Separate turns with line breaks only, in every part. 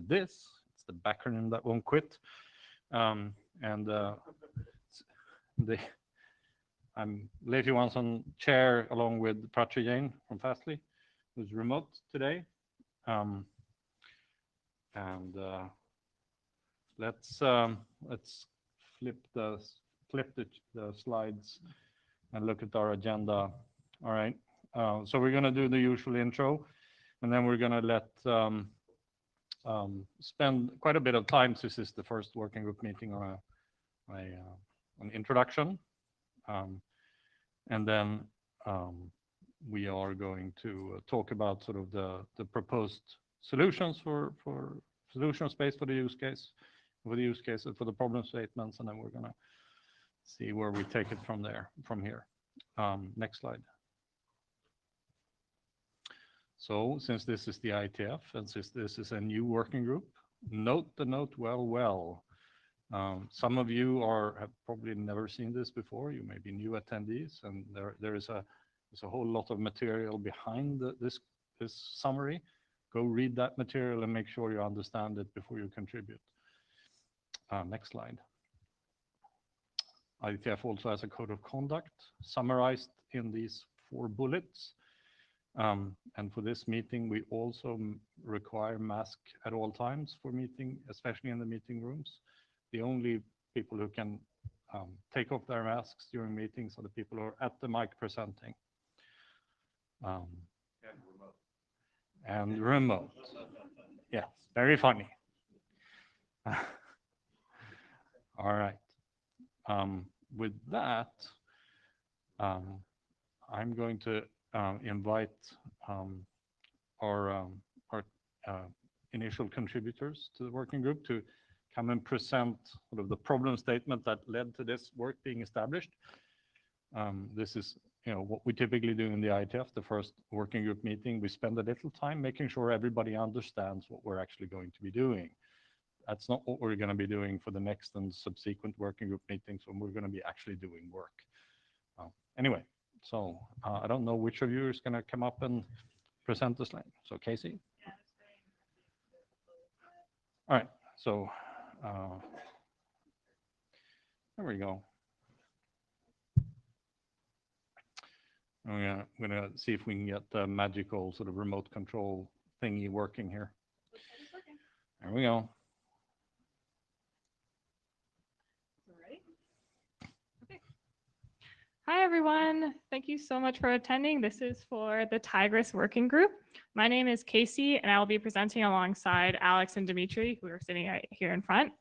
this. It's the backronym that won't quit. I'm Leif Johansson, chair, along with Pratcha Jain from Fastly, who's remote today. Let's flip the slides and look at our agenda. All right. So we're going to do the usual intro, and then we're going to let spend quite a bit of time, since this is the first working group meeting, on an introduction, and then we are going to talk about sort of the proposed solutions for solution space for the use case, for the problem statements, and then we're going to see where we take it from here. Next slide. So since this is the IETF, and since this is a new working group, note the note well. Some of you have probably never seen this before. You may be new attendees, and there's a whole lot of material behind this summary. Go read that material and make sure you understand it before you contribute. Next slide. IETF also has a code of conduct summarized in these 4 bullets. And for this meeting, we also require mask at all times for meeting, especially in the meeting rooms. The only people who can take off their masks during meetings are the people who are at the mic presenting. And remote. Yes, very funny. All right. With that, I'm going to invite our initial contributors to the working group to come and present sort of the problem statement that led to this work being established. This is what we typically do in the IETF, the first working group meeting. We spend a little time making sure everybody understands what we're actually going to be doing. That's not what we're going to be doing for the next and subsequent working group meetings when we're going to be actually doing work. Anyway, so I don't know which of you is going to come up and present the slide. So Casey? All right, so there we go. I'm gonna see if we can get the magical sort of remote control thingy working here. There we go.
Hi, everyone. Thank you so much for attending. This is for the Tigress Working Group. My name is Casey, and I will be presenting alongside Alex and Dimitri, who are sitting right here in front.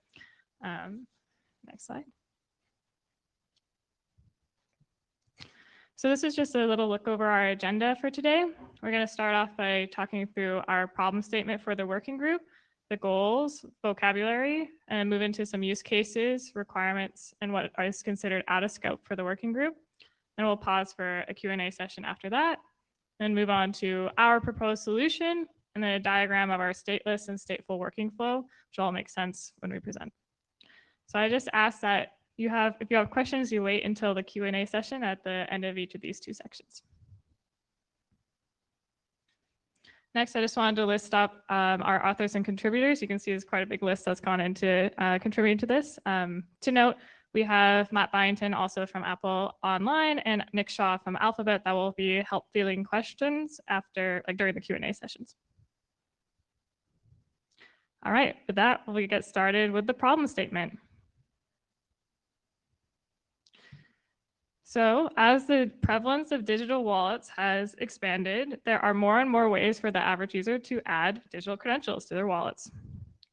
Next slide. So this is just a little look over our agenda for today. We're going to start off by talking through our problem statement for the working group, the goals, vocabulary, and move into some use cases, requirements, and what is considered out of scope for the working group. And we'll pause for a Q&A session after that, and move on to our proposed solution, and then a diagram of our stateless and stateful working flow, which all makes sense when we present. So I just ask that if you have questions, you wait until the Q&A session at the end of each of these 2 sections. Next, I just wanted to list up our authors and contributors. You can see there's quite a big list that's gone into contributing to this. To note, we have Matt Byington, also from Apple Online, and Nick Shaw from Alphabet that will be help fielding questions during the Q&A sessions. All right, with that, we'll get started with the problem statement. So as the prevalence of digital wallets has expanded, there are more and more ways for the average user to add digital credentials to their wallets.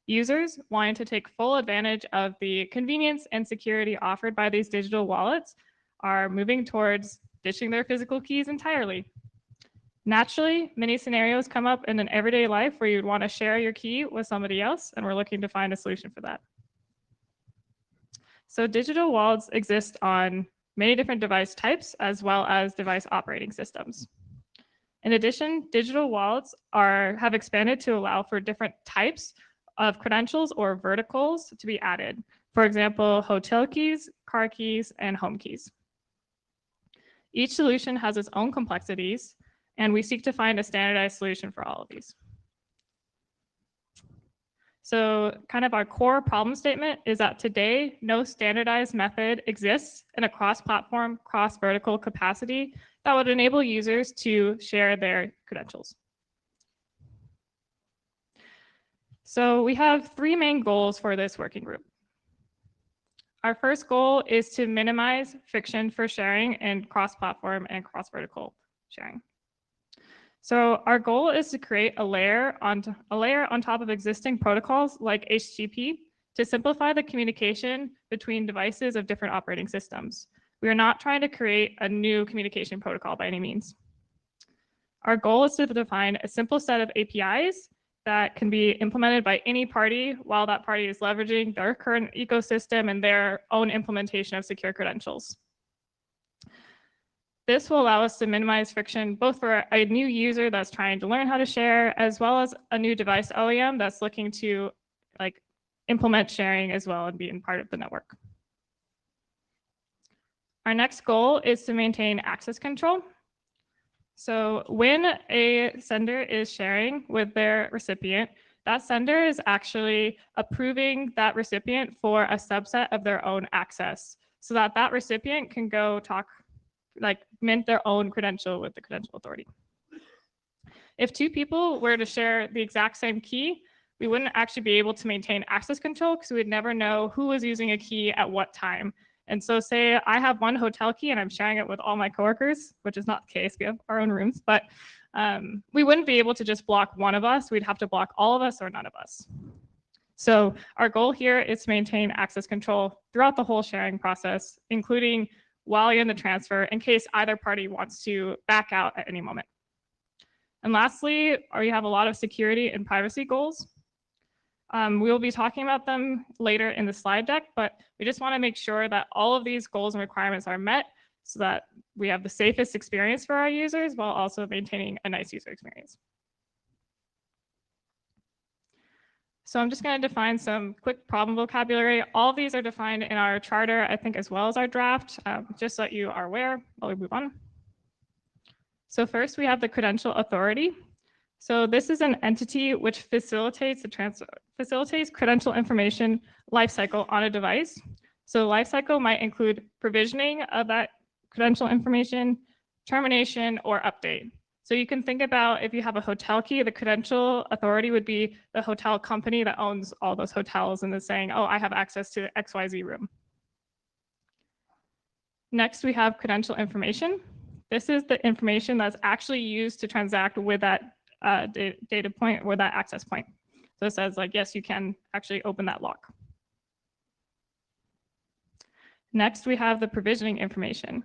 Users wanting to take full advantage of the convenience and security offered by these digital wallets are moving towards ditching their physical keys entirely. Naturally, many scenarios come up in an everyday life where you'd want to share your key with somebody else, and we're looking to find a solution for that. So digital wallets exist on many different device types as well as device operating systems. In addition, digital wallets have expanded to allow for different types of credentials or verticals to be added. For example, hotel keys, car keys, and home keys. Each solution has its own complexities, and we seek to find a standardized solution for all of these. So kind of our core problem statement is that today, no standardized method exists in a cross-platform, cross-vertical capacity that would enable users to share their credentials. So we have three main goals for this working group. Our first goal is to minimize friction for sharing in cross-platform and cross-vertical sharing. So our goal is to create a layer on top of existing protocols like HTTP to simplify the communication between devices of different operating systems. We are not trying to create a new communication protocol by any means. Our goal is to define a simple set of APIs that can be implemented by any party while that party is leveraging their current ecosystem and their own implementation of secure credentials. This will allow us to minimize friction both for a new user that's trying to learn how to share, as well as a new device OEM that's looking to implement sharing as well and being part of the network. Our next goal is to maintain access control. So when a sender is sharing with their recipient, that sender is actually approving that recipient for a subset of their own access so that that recipient can go mint their own credential with the credential authority. If two people were to share the exact same key, we wouldn't actually be able to maintain access control because we'd never know who was using a key at what time. And so say I have one hotel key and I'm sharing it with all my coworkers, which is not the case, we have our own rooms, but we wouldn't be able to just block one of us. We'd have to block all of us or none of us. So our goal here is to maintain access control throughout the whole sharing process, including while you're in the transfer in case either party wants to back out at any moment. And lastly, we have a lot of security and privacy goals. We will be talking about them later in the slide deck, but we just want to make sure that all of these goals and requirements are met so that we have the safest experience for our users while also maintaining a nice user experience. So I'm just going to define some quick problem vocabulary. All of these are defined in our charter, I think, as well as our draft, just so that you are aware while we move on. So first, we have the credential authority. So this is an entity which facilitates credential information lifecycle on a device. So lifecycle might include provisioning of that credential information, termination, or update. So you can think about if you have a hotel key, the credential authority would be the hotel company that owns all those hotels and is saying, oh, I have access to XYZ room. Next, we have credential information. This is the information that's actually used to transact with that data point or that access point. So it says yes, you can actually open that lock. Next, we have the provisioning information.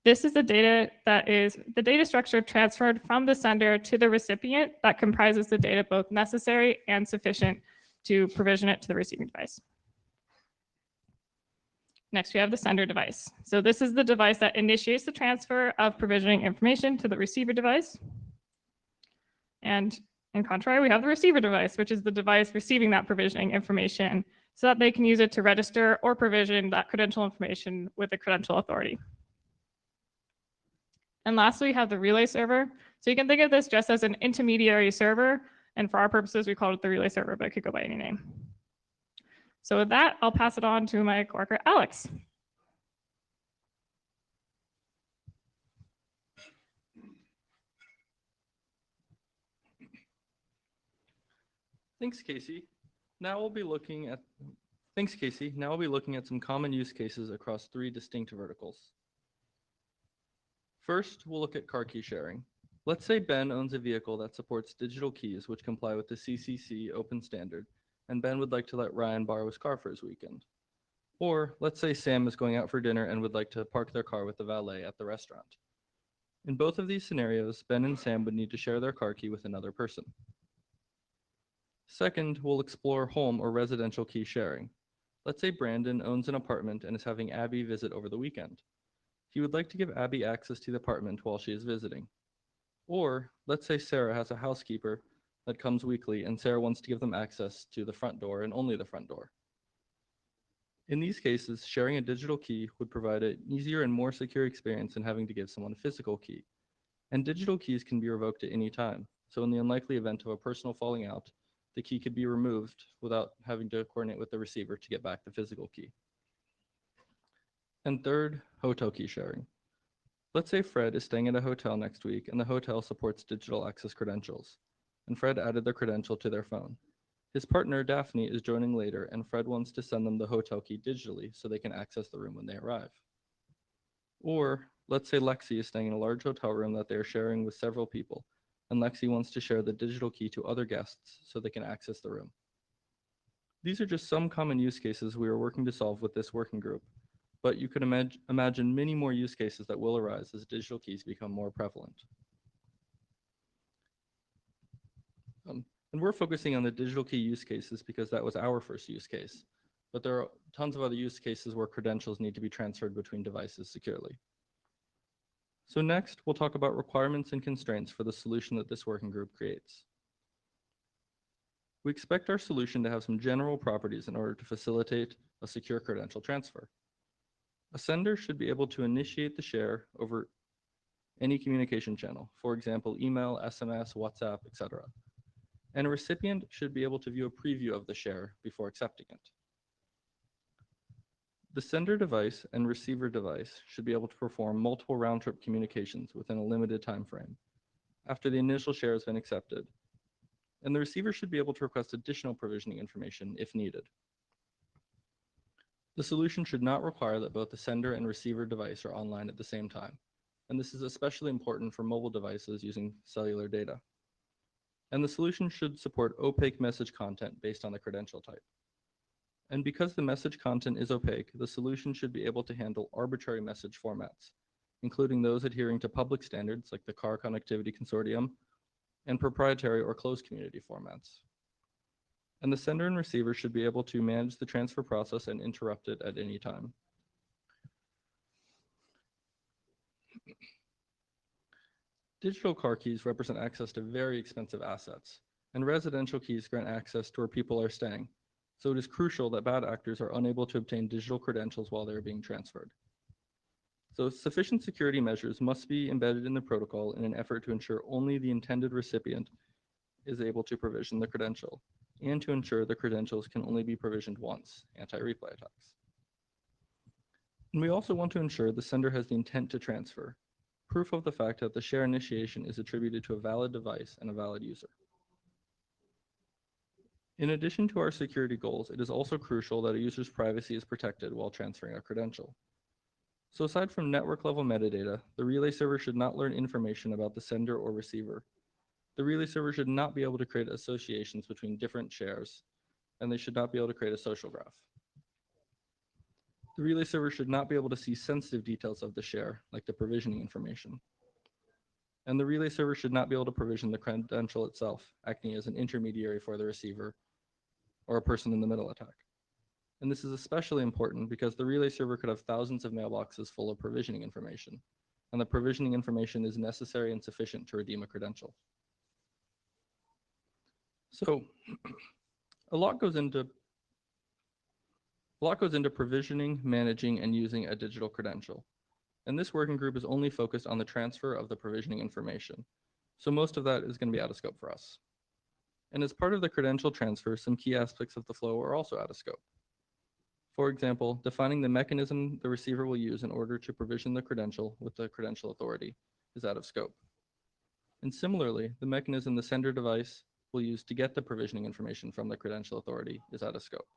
This is the data that is the data structure transferred from the sender to the recipient that comprises the data both necessary and sufficient to provision it to the receiving device. Next, we have the sender device. So this is the device that initiates the transfer of provisioning information to the receiver device. And in contrary, we have the receiver device, which is the device receiving that provisioning information so that they can use it to register or provision that credential information with the credential authority. And lastly, we have the relay server. So you can think of this just as an intermediary server. And for our purposes, we call it the relay server, but it could go by any name. So with that, I'll pass it on to my coworker, Alex.
Thanks, Casey. Now we'll be looking at some common use cases across three distinct verticals. First, we'll look at car key sharing. Let's say Ben owns a vehicle that supports digital keys which comply with the CCC open standard, and Ben would like to let Ryan borrow his car for his weekend. Or let's say Sam is going out for dinner and would like to park their car with the valet at the restaurant. In both of these scenarios, Ben and Sam would need to share their car key with another person. Second, we'll explore home or residential key sharing. Let's say Brandon owns an apartment and is having Abby visit over the weekend. He would like to give Abby access to the apartment while she is visiting. Or let's say Sarah has a housekeeper that comes weekly and Sarah wants to give them access to the front door and only the front door. In these cases, sharing a digital key would provide an easier and more secure experience than having to give someone a physical key. And digital keys can be revoked at any time. So in the unlikely event of a personal falling out, the key could be removed without having to coordinate with the receiver to get back the physical key. And third, hotel key sharing. Let's say Fred is staying at a hotel next week and the hotel supports digital access credentials, and Fred added the credential to their phone. His partner, Daphne, is joining later, and Fred wants to send them the hotel key digitally so they can access the room when they arrive. Or let's say Lexi is staying in a large hotel room that they are sharing with several people, and Lexi wants to share the digital key to other guests so they can access the room. These are just some common use cases we are working to solve with this working group, but you could imagine many more use cases that will arise as digital keys become more prevalent. And we're focusing on the digital key use cases because that was our first use case, but there are tons of other use cases where credentials need to be transferred between devices securely. So next, we'll talk about requirements and constraints for the solution that this working group creates. We expect our solution to have some general properties in order to facilitate a secure credential transfer. A sender should be able to initiate the share over any communication channel, for example, email, SMS, WhatsApp, etc. And a recipient should be able to view a preview of the share before accepting it. The sender device and receiver device should be able to perform multiple round-trip communications within a limited time frame after the initial share has been accepted. And the receiver should be able to request additional provisioning information if needed. The solution should not require that both the sender and receiver device are online at the same time, and this is especially important for mobile devices using cellular data. And the solution should support opaque message content based on the credential type. And because the message content is opaque, the solution should be able to handle arbitrary message formats, including those adhering to public standards like the Car Connectivity Consortium and proprietary or closed community formats. And the sender and receiver should be able to manage the transfer process and interrupt it at any time. Digital car keys represent access to very expensive assets, and residential keys grant access to where people are staying. So it is crucial that bad actors are unable to obtain digital credentials while they are being transferred. So sufficient security measures must be embedded in the protocol in an effort to ensure only the intended recipient is able to provision the credential, and to ensure the credentials can only be provisioned once, anti-replay attacks. And we also want to ensure the sender has the intent to transfer, proof of the fact that the share initiation is attributed to a valid device and a valid user. In addition to our security goals, it is also crucial that a user's privacy is protected while transferring a credential. So aside from network level metadata, the relay server should not learn information about the sender or receiver. The relay server should not be able to create associations between different shares, and they should not be able to create a social graph. The relay server should not be able to see sensitive details of the share, like the provisioning information. And the relay server should not be able to provision the credential itself, acting as an intermediary for the receiver or a person in the middle attack. And this is especially important because the relay server could have thousands of mailboxes full of provisioning information, and the provisioning information is necessary and sufficient to redeem a credential. So a lot goes into provisioning, managing, and using a digital credential. And this working group is only focused on the transfer of the provisioning information. So most of that is going to be out of scope for us. And as part of the credential transfer, some key aspects of the flow are also out of scope. For example, defining the mechanism the receiver will use in order to provision the credential with the credential authority is out of scope. And similarly, the mechanism the sender device will use to get the provisioning information from the credential authority is out of scope.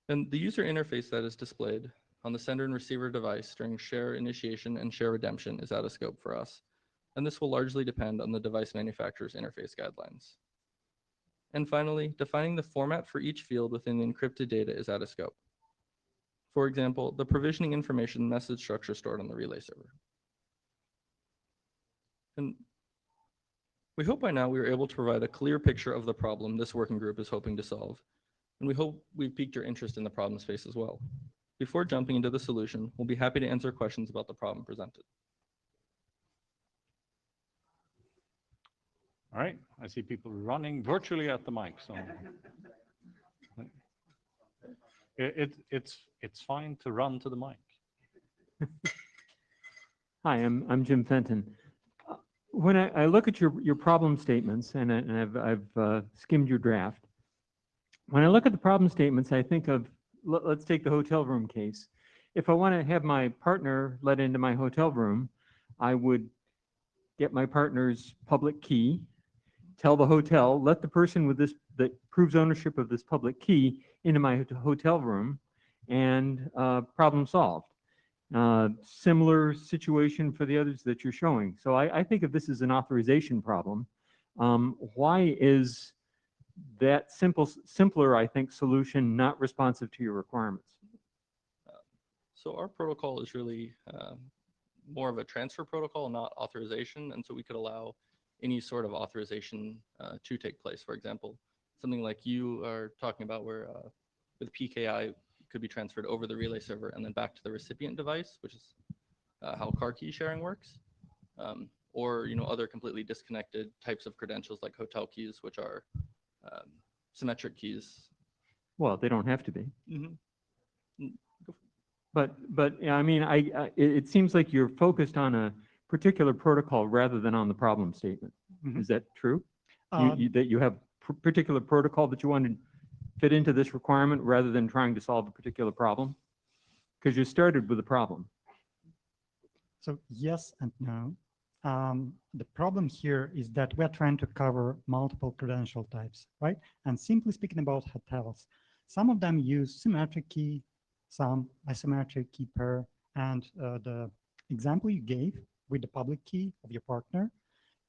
And the user interface that is displayed on the sender and receiver device during share initiation and share redemption is out of scope for us. And this will largely depend on the device manufacturer's interface guidelines. And finally, defining the format for each field within the encrypted data is out of scope. For example, the provisioning information message structure stored on the relay server. And we hope by now we were able to provide a clear picture of the problem this working group is hoping to solve. And we hope we've piqued your interest in the problem space as well. Before jumping into the solution, we'll be happy to answer questions about the problem presented.
All right, I see people running virtually at the mic, so it's fine to run to the mic.
Hi, I'm Jim Fenton. When I look at your problem statements, and I've skimmed your draft, when I look at the problem statements, I think of, let's take the hotel room case. If I want to have my partner let into my hotel room, I would get my partner's public key, tell the hotel, let the person with this that proves ownership of this public key into my hotel room, and problem solved. Similar situation for the others that you're showing. So I think of this as an authorization problem. Why is that simpler, I think, solution not responsive to your requirements?
So our protocol is really more of a transfer protocol, not authorization. And so we could allow any sort of authorization to take place. For example, something like you are talking about where with PKI could be transferred over the relay server and then back to the recipient device, which is how car key sharing works. Or other completely disconnected types of credentials like hotel keys, which are symmetric keys.
Well, they don't have to be.
Mm-hmm.
But yeah, I mean, it seems like you're focused on a particular protocol rather than on the problem statement. Is that true? That you have particular protocol that you want to fit into this requirement rather than trying to solve a particular problem? Because you started with a problem.
So yes and no. The problem here is that we're trying to cover multiple credential types, right? And simply speaking about hotels, some of them use symmetric key, some asymmetric key pair, and the example you gave with the public key of your partner,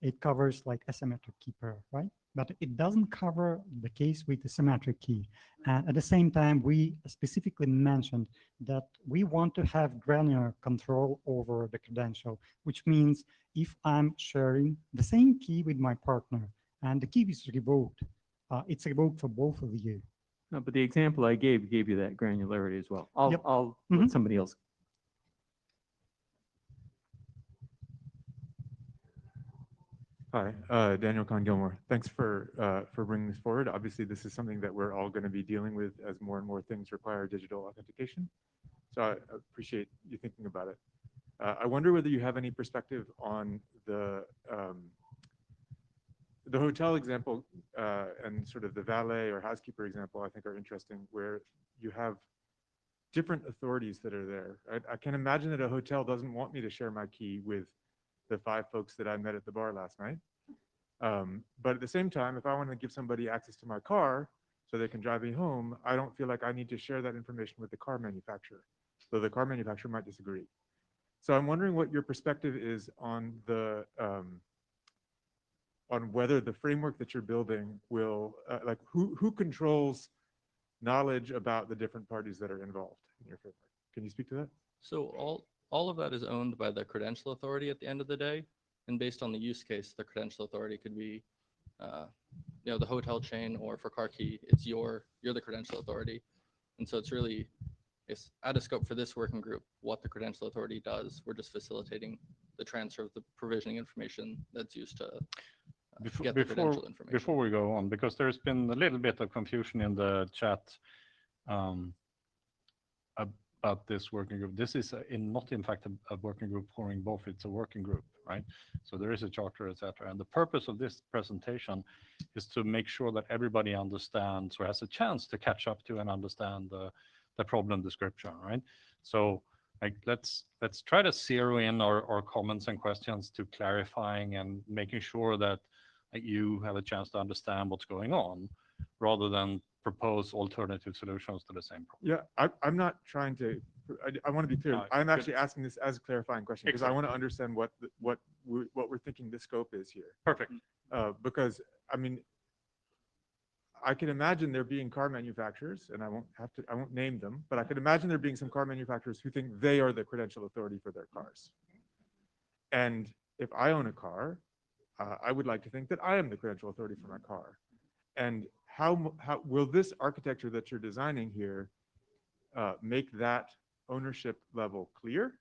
it covers like asymmetric key pair, right? But it doesn't cover the case with the symmetric key. And at the same time, we specifically mentioned that we want to have granular control over the credential, which means if I'm sharing the same key with my partner and the key is revoked, it's revoked for both of you.
No, but the example I gave you that granularity as well. I'll let somebody else.
Hi, Daniel Kahn-Gilmore. Thanks for bringing this forward. Obviously, this is something that we're all going to be dealing with as more and more things require digital authentication. So I appreciate you thinking about it. I wonder whether you have any perspective on the hotel example and sort of the valet or housekeeper example. I think are interesting, where you have different authorities that are there. I can imagine that a hotel doesn't want me to share my key with the 5 folks that I met at the bar last night. But at the same time, if I want to give somebody access to my car so they can drive me home, I don't feel like I need to share that information with the car manufacturer, though the car manufacturer might disagree. So I'm wondering what your perspective is on the on whether the framework that you're building will like who controls knowledge about the different parties that are involved in your framework. Can you speak to that?
So all of that is owned by the credential authority at the end of the day. And based on the use case, the credential authority could be, the hotel chain, or for car key, it's you're the credential authority. And so it's out of scope for this working group what the credential authority does. We're just facilitating the transfer of the provisioning information that's used to get the credential information.
Before we go on, because there's been a little bit of confusion in the chat about this working group. This is not in fact a working group forming both. It's a working group, right? So there is a charter, etc. And the purpose of this presentation is to make sure that everybody understands or has a chance to catch up to and understand the problem description, right? So like let's try to zero in our comments and questions to clarifying and making sure that you have a chance to understand what's going on, rather than propose alternative solutions to the same problem.
Yeah, I'm not trying to. I want to be clear. I'm actually asking this as a clarifying question because I want to understand what we're thinking the scope is here.
Perfect.
Because I mean, I can imagine there being car manufacturers, and I won't name them, but I could imagine there being some car manufacturers who think they are the credential authority for their cars. And if I own a car, I would like to think that I am the credential authority for my car. And how will this architecture that you're designing here make that ownership level clear?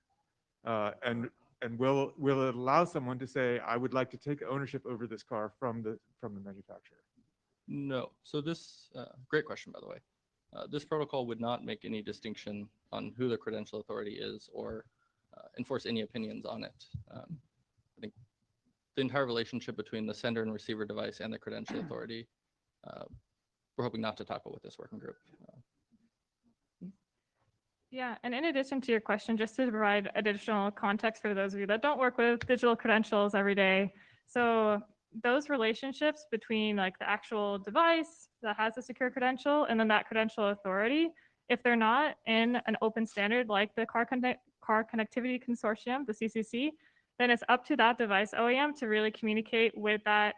And will it allow someone to say, I would like to take ownership over this car from the manufacturer?
No. So this, great question, by the way. This protocol would not make any distinction on who the credential authority is or enforce any opinions on it. I think the entire relationship between the sender and receiver device and the credential authority. We're hoping not to tackle with this working group.
Yeah, and in addition to your question, just to provide additional context for those of you that don't work with digital credentials every day. So those relationships between like the actual device that has a secure credential and then that credential authority, if they're not in an open standard like the Car Connectivity Consortium, the CCC, then it's up to that device OEM to really communicate with that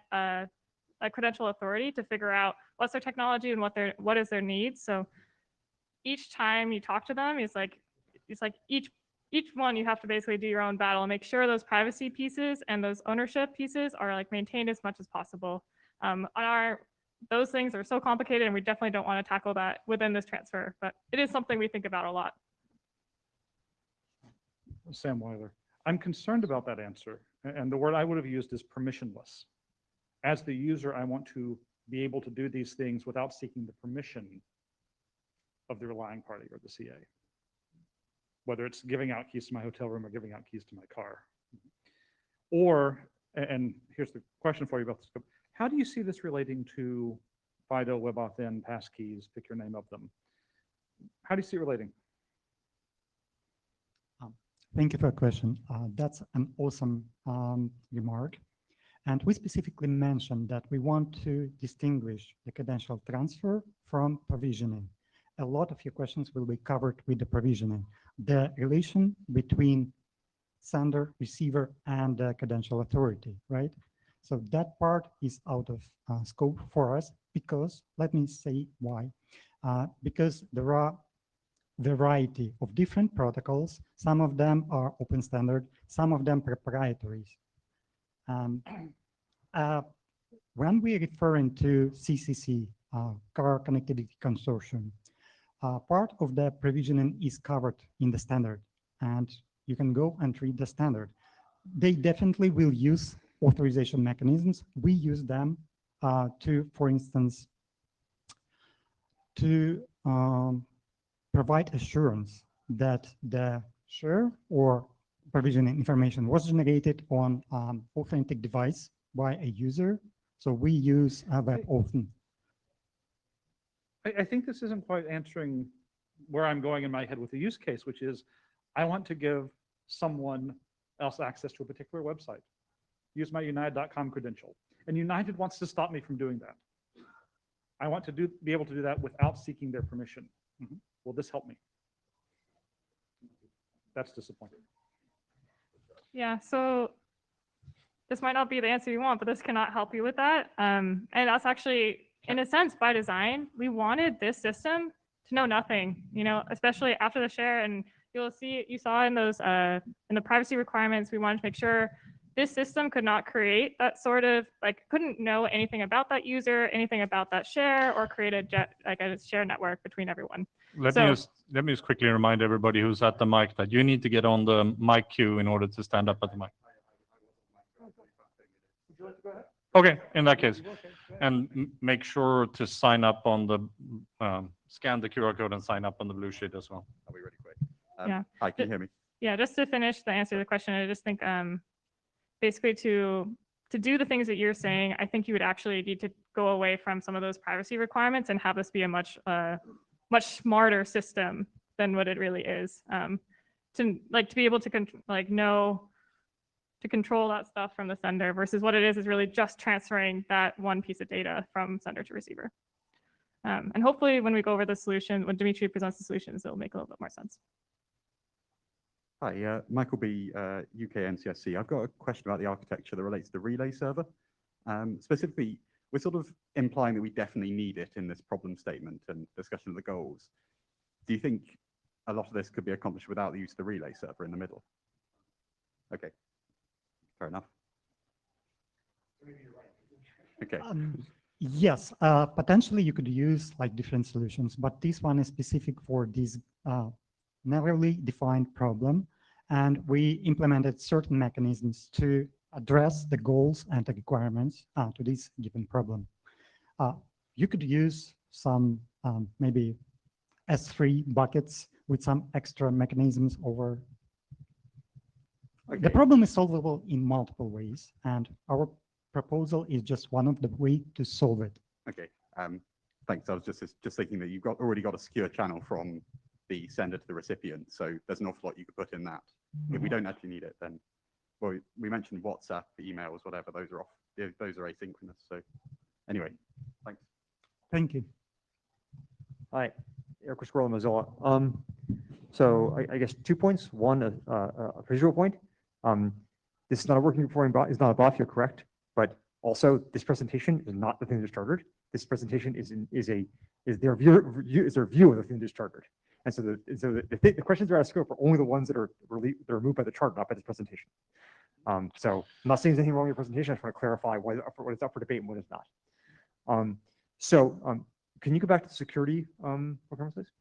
credential authority to figure out what's their technology and what is their needs. So each time you talk to them, it's like each one you have to basically do your own battle and make sure those privacy pieces and those ownership pieces are like maintained as much as possible. Those things are so complicated, and we definitely don't want to tackle that within this transfer, but it is something we think about a lot.
Sam Weiler. I'm concerned about that answer, and the word I would have used is permissionless. As the user, I want to be able to do these things without seeking the permission of the relying party or the CA, whether it's giving out keys to my hotel room or giving out keys to my car. Or, and here's the question for you about this, how do you see this relating to FIDO, WebAuthn, passkeys, pick your name of them? How do you see it relating?
Thank you for the question. That's an awesome remark. And we specifically mentioned that we want to distinguish the credential transfer from provisioning. A lot of your questions will be covered with the provisioning, the relation between sender, receiver, and the credential authority, right? So that part is out of scope for us because, let me say why. Because there are variety of different protocols. Some of them are open standard, some of them proprietaries. When we're referring to CCC, Car Connectivity Consortium, part of the provisioning is covered in the standard, and you can go and read the standard. They definitely will use authorization mechanisms. We use them to, for instance, to provide assurance that the share or provisioning information was generated on authentic device by a user. So we use WebAuthn.
I think this isn't quite answering where I'm going in my head with the use case, which is I want to give someone else access to a particular website. Use my united.com credential. And United wants to stop me from doing that. I want to be able to do that without seeking their permission. Will this help me? That's disappointing.
Yeah, so this might not be the answer you want, but this cannot help you with that. And that's actually, in a sense, by design. We wanted this system to know nothing, you know, especially after the share. And you'll see, you saw in those, in the privacy requirements, we wanted to make sure this system could not create that sort of, like, couldn't know anything about that user, anything about that share, or create a share network between everyone.
Let me just quickly remind everybody who's at the mic that you need to get on the mic queue in order to stand up at the mic. Okay, in that case, and make sure to sign up on the scan the QR code and sign up on the blue sheet as well.
I'll be really quick.
Yeah.
Hi, can you hear me?
Yeah, just to finish the answer to the question, I just think basically to do the things that you're saying, I think you would actually need to go away from some of those privacy requirements and have this be a much smarter system than what it really is. To be able to control that stuff from the sender versus what it is really just transferring that one piece of data from sender to receiver. And hopefully when we go over the solution, when Dimitri presents the solutions, it'll make a little bit more sense.
Hi, Michael B, UK NCSC. I've got a question about the architecture that relates to the relay server. Specifically, we're sort of implying that we definitely need it in this problem statement and discussion of the goals. Do you think a lot of this could be accomplished without the use of the relay server in the middle? Okay, fair enough. Okay.
Yes, potentially you could use like different solutions, but this one is specific for this narrowly defined problem. And we implemented certain mechanisms to address the goals and the requirements to this given problem. You could use some maybe S3 buckets with some extra mechanisms over The problem is solvable in multiple ways, and our proposal is just one of the ways to solve it.
Okay, thanks. I was just thinking that you've already got a secure channel from the sender to the recipient, so there's an awful lot you could put in that. If we don't actually need it, then, well, we mentioned WhatsApp, emails, whatever, those are those are asynchronous. So anyway, thanks.
Thank you.
Hi, Eric Squirrel, Mozilla. So I guess 2 points. One, a procedural point. This is not a working group for bot, is not a bot, you're correct. But also, this presentation is not the thing that's chartered. This presentation is their view of the thing that's chartered. And so the questions that are out of scope are only the ones that are removed by the chart, not by this presentation. So I'm not saying there's anything wrong with your presentation. I just want to clarify what is up for debate and what is not. Can you go back to the security requirements, please?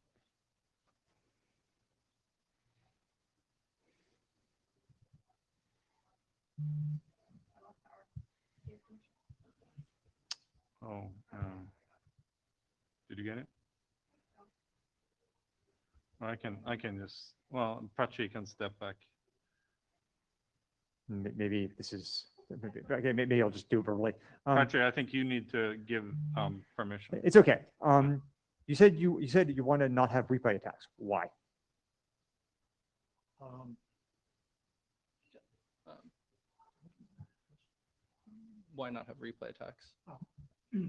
Oh, did you get it? I can just, well, Prachi can step back.
Maybe this is, okay, maybe I'll just do it verbally.
Prachi, I think you need to give permission.
It's okay. You said you want to not have replay attacks. Why?
Why not have replay attacks? Do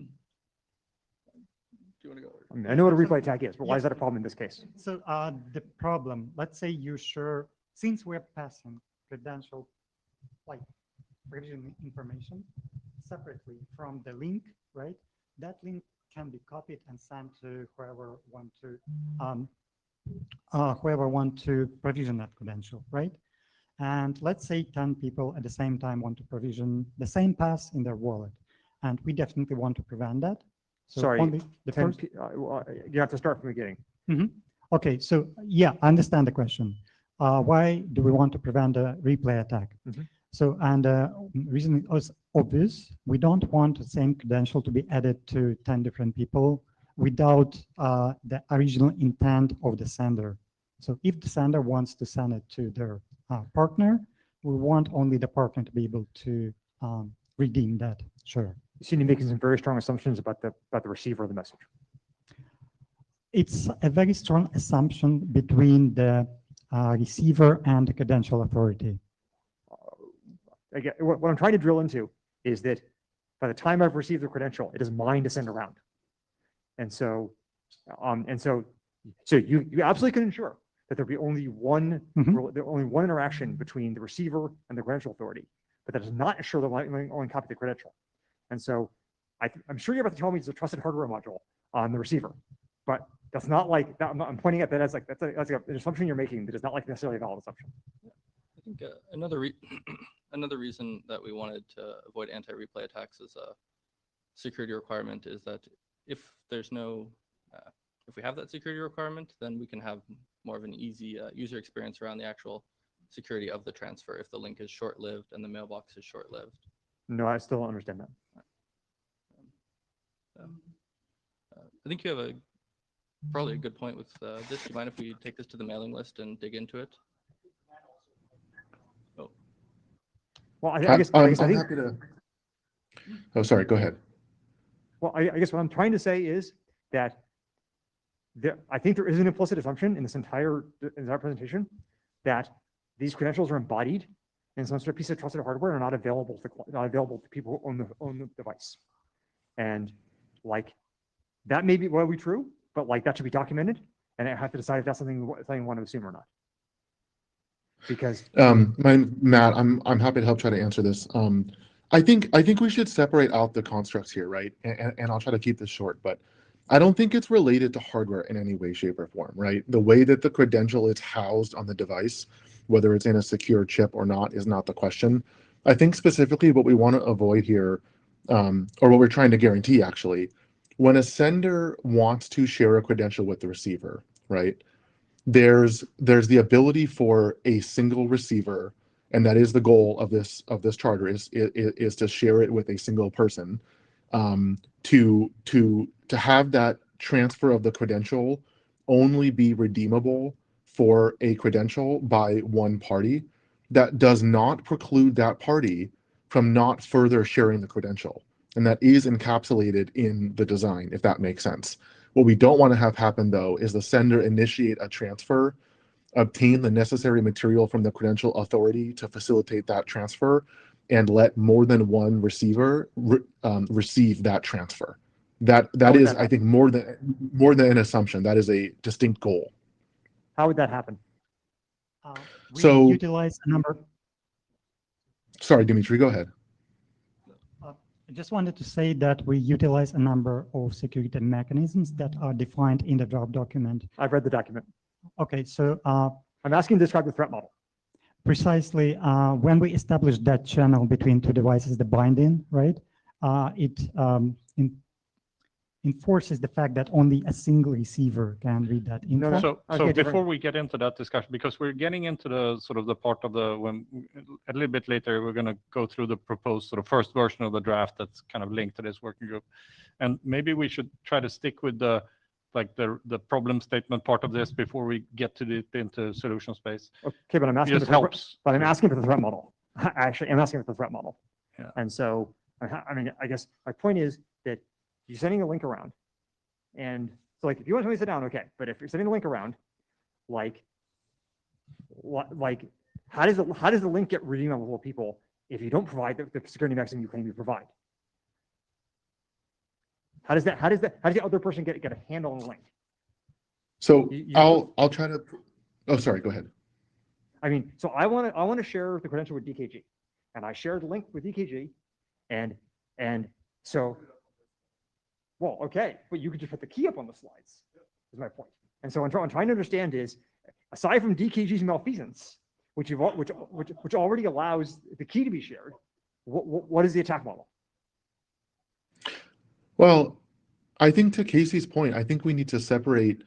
you want to go?
I mean, I know what a replay attack is, but why is that a problem in this case?
So the problem, let's say you share, since we're passing credential, like provision information separately from the link, right? That link can be copied and sent to whoever want to provision that credential, right? And let's say 10 people at the same time want to provision the same pass in their wallet. And we definitely want to prevent that. So
Sorry,
only the first,
you have to start from the beginning.
Okay, so yeah, I understand the question. Why do we want to prevent a replay attack? So, and reason is obvious. We don't want the same credential to be added to 10 different people without the original intent of the sender. So if the sender wants to send it to their partner, we want only the partner to be able to redeem that. Sure.
You seem to be making some very strong assumptions about the receiver of the message.
It's a very strong assumption between the receiver and the credential authority.
Again, what I'm trying to drill into is that by the time I've received the credential, it is mine to send around. And so you absolutely can ensure that there'll be only one interaction between the receiver and the credential authority, but that does not ensure the only copy of the credential. And so I'm sure you're about to tell me it's a trusted hardware module on the receiver, but that's not like that. I'm pointing at that as like that's an assumption you're making that is not like necessarily a valid assumption.
I think another reason that we wanted to avoid anti-replay attacks as a security requirement is that if there's no, if we have that security requirement, then we can have more of an easy user experience around the actual security of the transfer if the link is short-lived and the mailbox is short-lived.
No, I still don't understand that.
I think you have probably a good point with this. Do you mind if we take this to the mailing list and dig into it? Oh.
Well, I guess I think.
Happy to. Oh, sorry. Go ahead.
Well, I guess what I'm trying to say is that I think there is an implicit assumption in this entire presentation that these credentials are embodied in some sort of piece of trusted hardware and are not available to people who own the device. And like that may be well be true, but like that should be documented, and I have to decide if that's something we want to assume or not. Because
Matt, I'm happy to help try to answer this. I think we should separate out the constructs here, right? And I'll try to keep this short, but I don't think it's related to hardware in any way, shape, or form, right? The way that the credential is housed on the device, whether it's in a secure chip or not, is not the question. I think specifically what we want to avoid here, or what we're trying to guarantee actually, when a sender wants to share a credential with the receiver, right? There's the ability for a single receiver, and that is the goal of this charter is to share it with a single person, to have that transfer of the credential only be redeemable for a credential by one party. that does not preclude that party from not further sharing the credential. And that is encapsulated in the design, if that makes sense. What we don't want to have happen, though, is the sender initiate a transfer, obtain the necessary material from the credential authority to facilitate that transfer, and let more than one receiver receive that transfer. That
would
is,
that
I think, more than an assumption. That is a distinct goal.
How would that happen?
We
So-
utilize a number.
Sorry, Dimitri, go ahead.
I just wanted to say that we utilize a number of security mechanisms that are defined in the draft document.
I've read the document.
Okay, so
I'm asking you to describe the threat model.
precisely when we establish that channel between two devices, the binding, right? It enforces the fact that only a single receiver can read that info.
no.
So
Okay, different.
before we get into that discussion, because we're getting into the sort of the part of the, when a little bit later, we're going to go through the proposed sort of first version of the draft that's kind of linked to this working group. And maybe we should try to stick with the problem statement part of this before we get to into solution space.
Okay, but I'm asking.
Just helps.
But I'm asking for the threat model. Actually, I'm asking for the threat model.
Yeah.
And so, I mean, I guess my point is that you're sending a link around, and so like if you want somebody to sit down, okay. But if you're sending a link around, like how does the link get reading on multiple people if you don't provide the security mechanism you claim you provide? How does the other person get a handle on the link?
So
You-
I'll try to. Oh, sorry. Go ahead.
I mean, so I want to share the credential with DKG, and I shared the link with DKG, and so, well, okay, but you could just put the key up on the slides. Is my point. And so I'm trying to understand is, aside from DKG's malfeasance, which already allows the key to be shared, what is the attack model?
Well, I think to Casey's point, I think we need to separate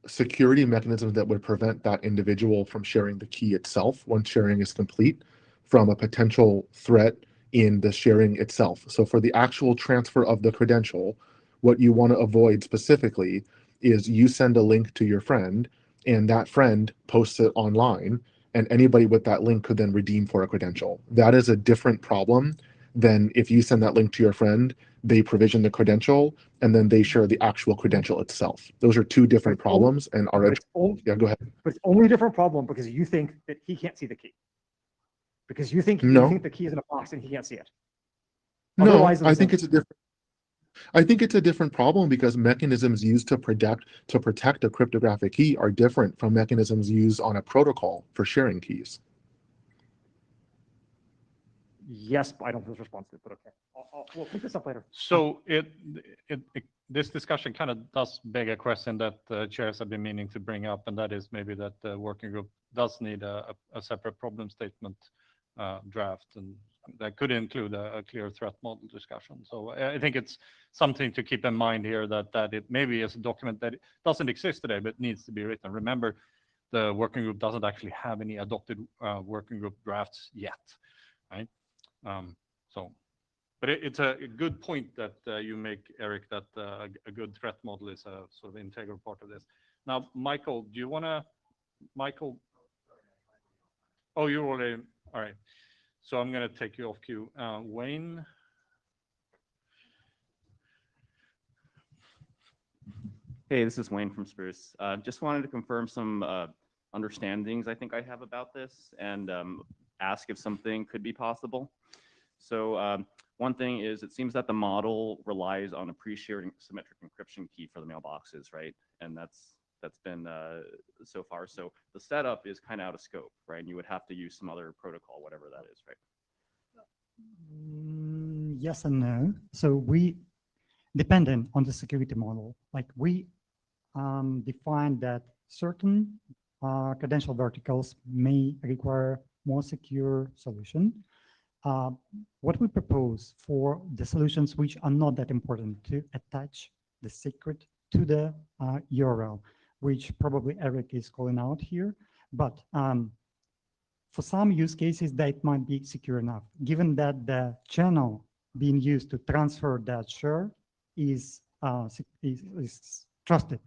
security mechanisms that would prevent that individual from sharing the key itself once sharing is complete from a potential threat in the sharing itself. So for the actual transfer of the credential, what you want to avoid specifically is you send a link to your friend and that friend posts it online and anybody with that link could then redeem for a credential. That is a different problem than if you send that link to your friend, they provision the credential and then they share the actual credential itself. Those are two different problems and are. Yeah, go ahead.
But it's only a different problem because you think that he can't see the key. Because you think
No.
the key is in a box and he can't see it.
No,
Otherwise,
I think it's a different. I think it's a different problem because mechanisms used to protect a cryptographic key are different from mechanisms used on a protocol for sharing keys.
Yes, I don't know the response to it, but okay. We'll pick this up later.
So this discussion kind of does beg a question that chairs have been meaning to bring up, and that is maybe that the working group does need a separate problem statement draft, and that could include a clear threat model discussion. So I think it's something to keep in mind here that it maybe is a document that doesn't exist today, but needs to be written. Remember, the working group doesn't actually have any adopted working group drafts yet, right? But it's a good point that you make, Eric, that a good threat model is a sort of integral part of this. Now, Michael, do you want to, Michael? Oh, you're already, all right. So I'm going to take you off cue. Wayne?
Hey, this is Wayne from Spruce. Just wanted to confirm some understandings I think I have about this and ask if something could be possible. So one thing is it seems that the model relies on a pre-shared symmetric encryption key for the mailboxes, right? And that's been so far. So the setup is kind of out of scope, right? And you would have to use some other protocol, whatever that is, right?
Yes and no. So we, depending on the security model, like we define that certain credential verticals may require more secure solution. What we propose for the solutions which are not that important to attach the secret to the URL, which probably Eric is calling out here, but for some use cases that might be secure enough, given that the channel being used to transfer that share is trusted.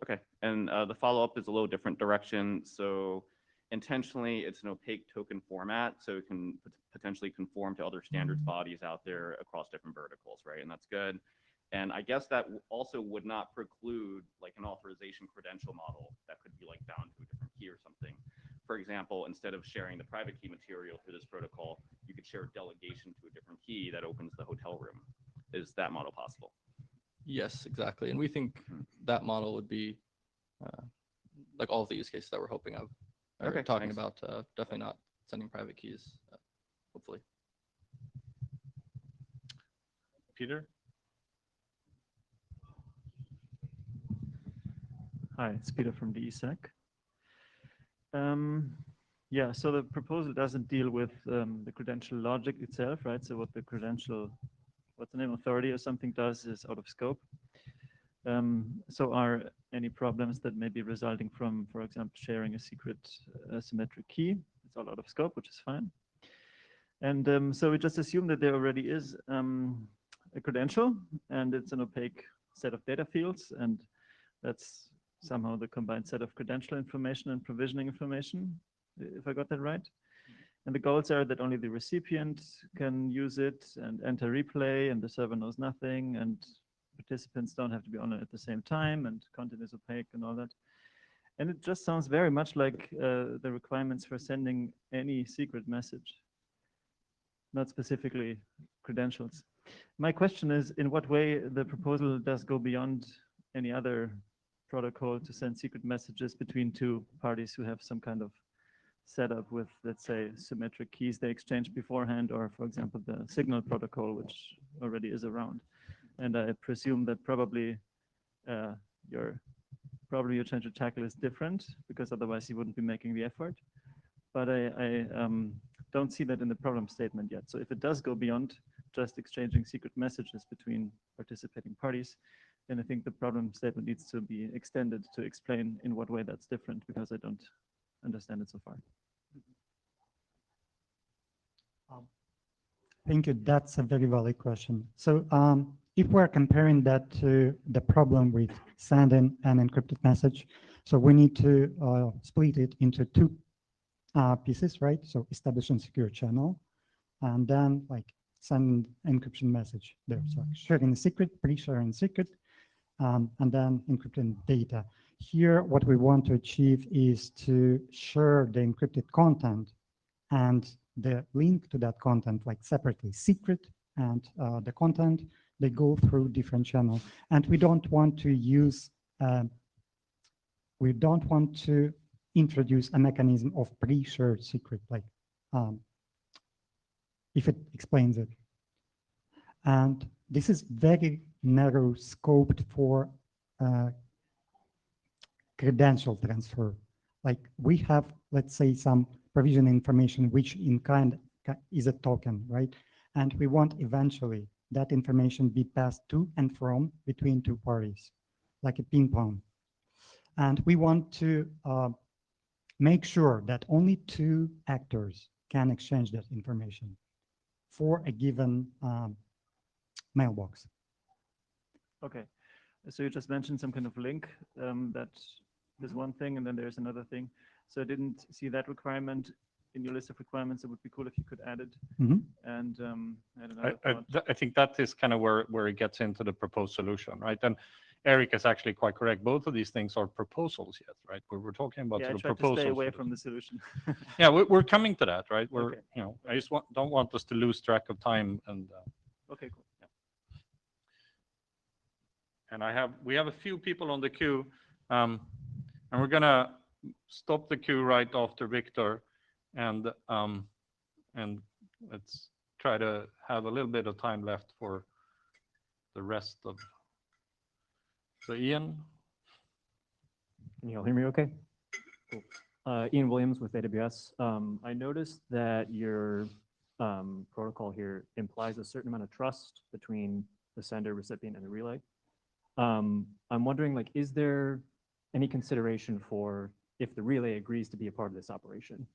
Okay, and the follow-up is a little different direction. So Intentionally, it's an opaque token format, so it can potentially conform to other standards bodies out there across different verticals, right? And that's good. And I guess that also would not preclude like an authorization credential model that could be like bound to a different key or something. For example, instead of sharing the private key material through this protocol, you could share a delegation to a different key that opens the hotel room. Is that model possible?
Yes, exactly. And we think that model would be like all of the use cases that we're hoping of. Or
Okay,
talking
thanks.
about definitely not sending private keys, hopefully.
Peter?
Hi, it's Peter from the ESEC. Yeah, so the proposal doesn't deal with the credential logic itself, right? So what the credential, what the name authority or something does is out of scope. So are any problems that may be resulting from, for example, sharing a secret asymmetric key? It's all out of scope, which is fine. And so we just assume that there already is a credential and it's an opaque set of data fields, and that's somehow the combined set of credential information and provisioning information, if I got that right. And the goals are that only the recipient can use it and enter replay, and the server knows nothing, and participants don't have to be on it at the same time, and content is opaque and all that. And it just sounds very much like the requirements for sending any secret message, not specifically credentials. My question is, in what way the proposal does go beyond any other protocol to send secret messages between two parties who have some kind of setup with, let's say, symmetric keys they exchange beforehand, or for example, the signal protocol, which already is around. And I presume that probably you're trying to tackle is different, because otherwise you wouldn't be making the effort. But I don't see that in the problem statement yet. So if it does go beyond just exchanging secret messages between participating parties, then I think the problem statement needs to be extended to explain in what way that's different, because I don't understand it so far.
Thank you. That's a very valid question. So if we're comparing that to the problem with sending an encrypted message, so we need to split it into two pieces, right? So establishing secure channel, and then like send encryption message there. So sharing the secret, pre-sharing secret, and then encrypting data. Here, what we want to achieve is to share the encrypted content and the link to that content, like separately, secret and the content, they go through different channels. And we don't want to use, we don't want to introduce a mechanism of pre-shared secret, like if it explains it. And this is very narrow scoped for credential transfer. Like we have, let's say, some provision information, which in kind is a token, right? And we want eventually that information be passed to and from between two parties, like a ping pong. And we want to make sure that only two actors can exchange that information for a given mailbox.
Okay, so you just mentioned some kind of link that is one thing, and then there's another thing. So I didn't see that requirement in your list of requirements. It would be cool if you could add it.
Mm-hmm.
And I had another thought.
I think that is kind of where it gets into the proposed solution, right? And Eric is actually quite correct. Both of these things are proposals yet, right? We're talking about
Yeah, I
sort of
tried to
proposals.
stay away from the solution.
Yeah, we're coming to that, right? We're,
Okay.
you know, I just don't want us to lose track of time. And
Okay, cool. Yeah.
and we have a few people on the queue, and we're gonna stop the queue right after Victor, and let's try to have a little bit of time left for the rest of. So Ian.
Can you all hear me okay? Cool. Ian Williams with AWS. I noticed that your protocol here implies a certain amount of trust between the sender, recipient, and the relay. I'm wondering, like, is there any consideration for if the relay agrees to be a part of this operation?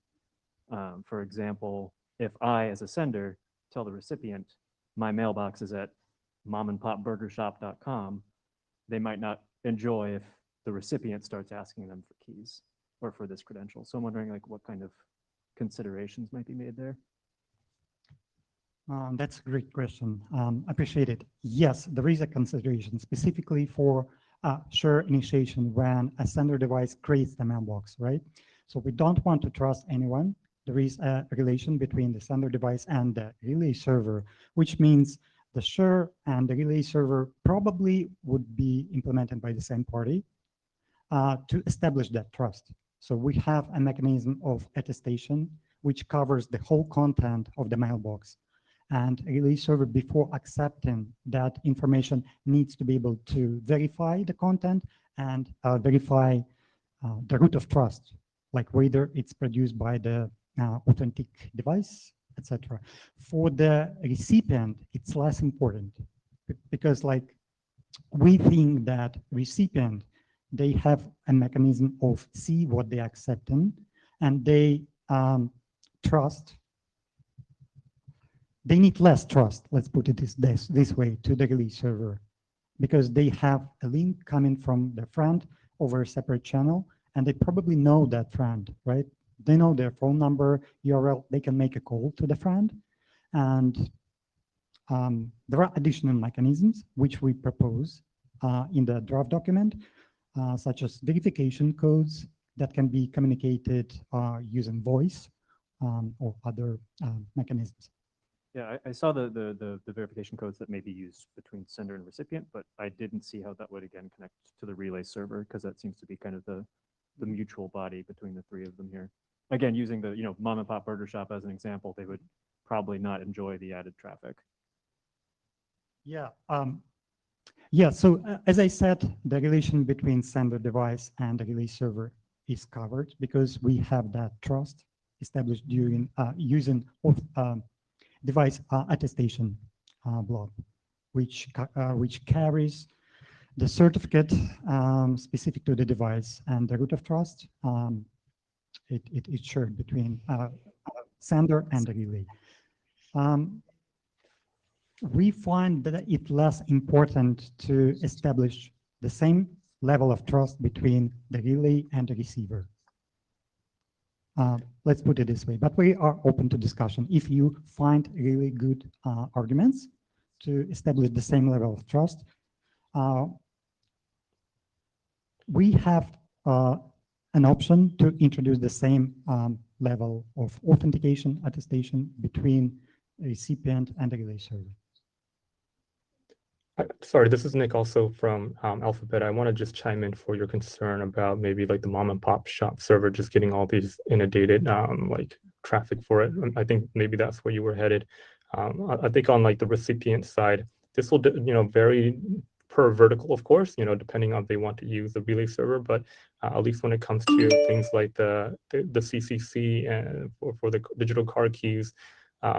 For example, if I, as a sender, tell the recipient, my mailbox is at momandpopburgershop.com, they might not enjoy if the recipient starts asking them for keys. or for this credential. So I'm wondering like what kind of considerations might be made there.
That's a great question. Appreciate it. Yes, there is a consideration specifically for share initiation when a sender device creates the mailbox, right? So we don't want to trust anyone. There is a relation between the sender device and the relay server, which means the share and the relay server probably would be implemented by the same party to establish that trust. So we have a mechanism of attestation which covers the whole content of the mailbox. And a relay server, before accepting that information, needs to be able to verify the content and verify the root of trust, like whether it's produced by the authentic device, etc. For the recipient, it's less important because, like, we think that recipient, they have a mechanism of see what they're accepting, and they trust. They need less trust, let's put it this way, to the relay server, because they have a link coming from their friend over a separate channel, and they probably know that friend, right? They know their phone number, URL, they can make a call to the friend. And there are additional mechanisms which we propose in the draft document, such as verification codes that can be communicated using voice or other mechanisms.
Yeah, I saw the verification codes that may be used between sender and recipient, but I didn't see how that would again connect to the relay server, because that seems to be kind of the mutual body between the three of them here. Again, using the mom and pop burger shop as an example, they would probably not enjoy the added traffic.
Yeah. Yeah. So as I said, the relation between sender device and the relay server is covered because we have that trust established during using device attestation block, which carries the certificate specific to the device and the root of trust. It's shared between sender and the relay. We find that it's less important to establish the same level of trust between the relay and the receiver. Let's put it this way, but we are open to discussion. If you find really good arguments to establish the same level of trust, we have an option to introduce the same level of authentication attestation between the recipient and the relay server.
Sorry, this is Nick also from Alphabet. I want to just chime in for your concern about maybe like the mom and pop shop server just getting all these inundated like traffic for it. I think maybe that's where you were headed. I think on like the recipient side, this will vary per vertical, of course, depending on if they want to use the relay server, but at least when it comes to things like the CCC and for the digital card keys,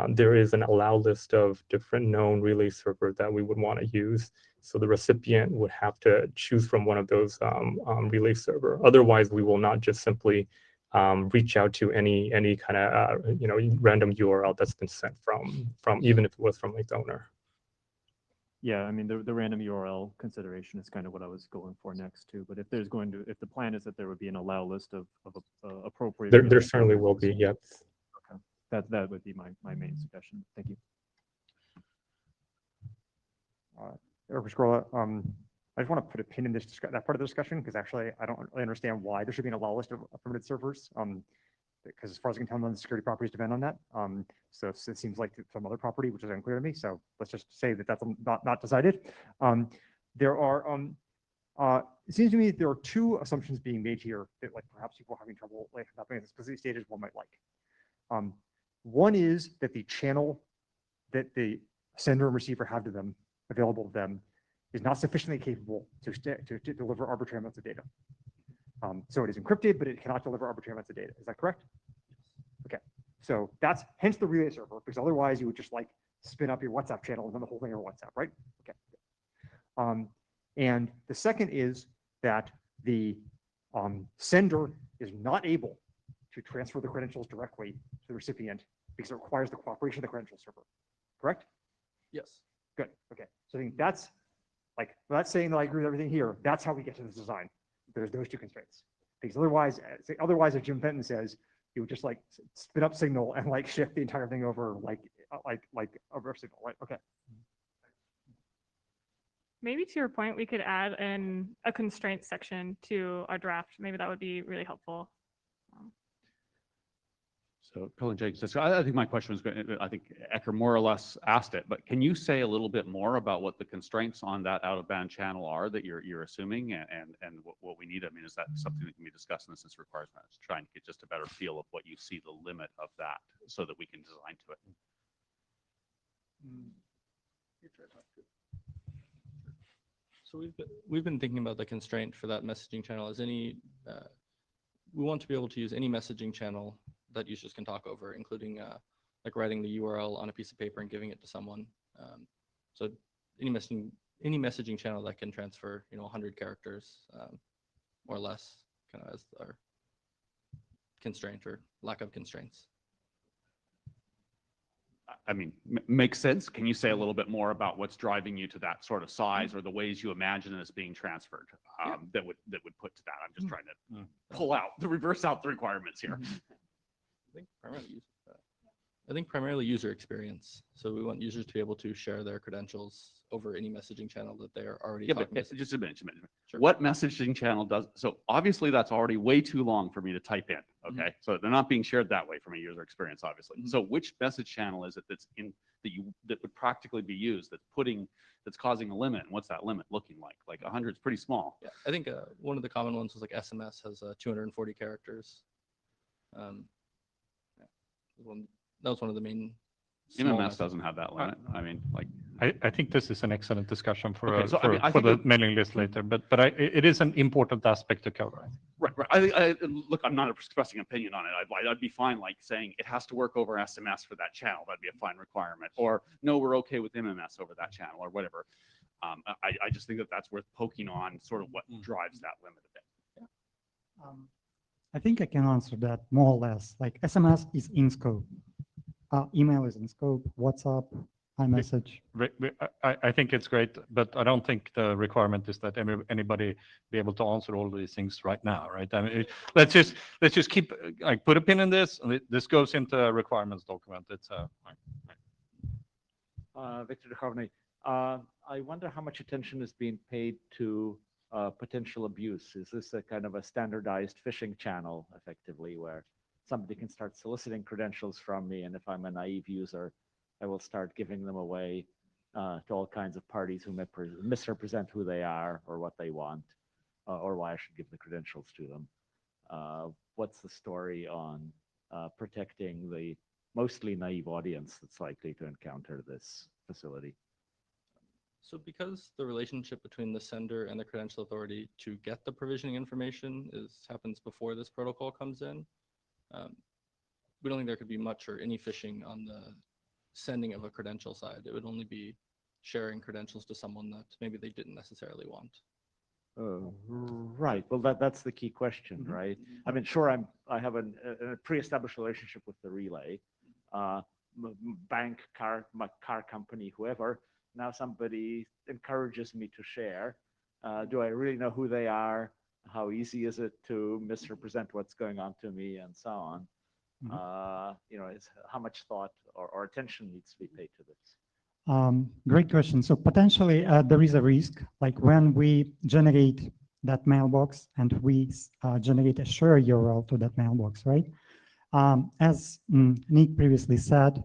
there is an allow list of different known relay server that we would want to use. So the recipient would have to choose from one of those relay server. Otherwise, we will not just simply reach out to any kind of random URL that's been sent from even if it was from a donor.
Yeah, I mean the random URL consideration is kind of what I was going for next too. But if the plan is that there would be an allow list of appropriate,
there certainly will be. Yep.
That would be my main suggestion. Thank you.
Eric Scrolla, I just want to put a pin in that part of the discussion because actually I don't really understand why there should be an allow list of permitted servers. Because as far as I can tell, none of the security properties depend on that. So it seems like some other property, which is unclear to me. So let's just say that that's not decided. There are. It seems to me that there are two assumptions being made here that like perhaps people are having trouble like not being as specifically stated as one might like. One is that the channel that the sender and receiver have to them, available to them, is not sufficiently capable to deliver arbitrary amounts of data. So it is encrypted, but it cannot deliver arbitrary amounts of data. Is that correct? Okay. So that's hence the relay server, because otherwise you would just like spin up your WhatsApp channel and then the whole thing over WhatsApp, right? Okay. And the second is that the sender is not able to transfer the credentials directly to the recipient because it requires the cooperation of the credential server. Correct?
Yes.
Good. Okay. So I think that's like, without saying that I agree with everything here, that's how we get to this design. There's those two constraints. Because otherwise, if Jim Fenton says, you would just like spin up signal and like shift the entire thing over like a reverse signal, right? Okay.
Maybe to your point, we could add in a constraint section to our draft. Maybe that would be really helpful.
So Colin Jenkins, I think my question was, I think Ecker more or less asked it, but can you say a little bit more about what the constraints on that out of band channel are that you're assuming and what we need? I mean, is that something that can be discussed in this requires trying to get just a better feel of what you see the limit of that so that we can design to it?
So we've been thinking about the constraint for that messaging channel as we want to be able to use any messaging channel that users can talk over, including like writing the URL on a piece of paper and giving it to someone. So any messaging channel that can transfer, 100 characters or less, kind of as our constraint or lack of constraints.
I mean, makes sense. Can you say a little bit more about what's driving you to that sort of size or the ways you imagine this being transferred that would put to that? I'm just trying to reverse out the requirements here.
I think primarily user experience. So we want users to be able to share their credentials over any messaging channel that they are already talking to.
Just a minute.
Sure.
What messaging channel does, so obviously that's already way too long for me to type in, okay? So they're not being shared that way from a user experience, obviously. So which message channel is it that would practically be used that's causing a limit? And what's that limit looking like? Like 100 is pretty small.
Yeah, I think one of the common ones was like SMS has 240 characters. That was one of the main.
MMS doesn't have that limit. I mean, like.
I think this is an excellent discussion for,
Okay, so I
for
think
the mailing list later, but it is an important aspect to cover.
Right. Look, I'm not expressing an opinion on it. I'd be fine like saying it has to work over SMS for that channel. That'd be a fine requirement. Or no, we're okay with MMS over that channel or whatever. I just think that that's worth poking on sort of what drives that limit a bit.
Yeah. I think I can answer that more or less. Like SMS is in scope. Email is in scope. WhatsApp, iMessage.
I think it's great, but I don't think the requirement is that anybody be able to answer all of these things right now, right? I mean, let's just keep like put a pin in this. And this goes into a requirements document. It's
Victor Duchovny. I wonder how much attention is being paid to potential abuse. Is this a kind of a standardized phishing channel, effectively, where somebody can start soliciting credentials from me, and if I'm a naive user, I will start giving them away to all kinds of parties who misrepresent who they are or what they want, or why I should give the credentials to them. What's the story on protecting the mostly naive audience that's likely to encounter this facility?
So because the relationship between the sender and the credential authority to get the provisioning information happens before this protocol comes in, we don't think there could be much or any phishing on the sending of a credential side. It would only be sharing credentials to someone that maybe they didn't necessarily want.
Right. Well, that's the key question, right? I mean, sure, I have a pre-established relationship with the relay, bank, my car company, whoever. Now somebody encourages me to share. Do I really know who they are? How easy is it to misrepresent what's going on to me, and so on? How much thought or attention needs to be paid to this?
Great question. So potentially there is a risk, like when we generate that mailbox and we generate a share URL to that mailbox, right? As Nick previously said,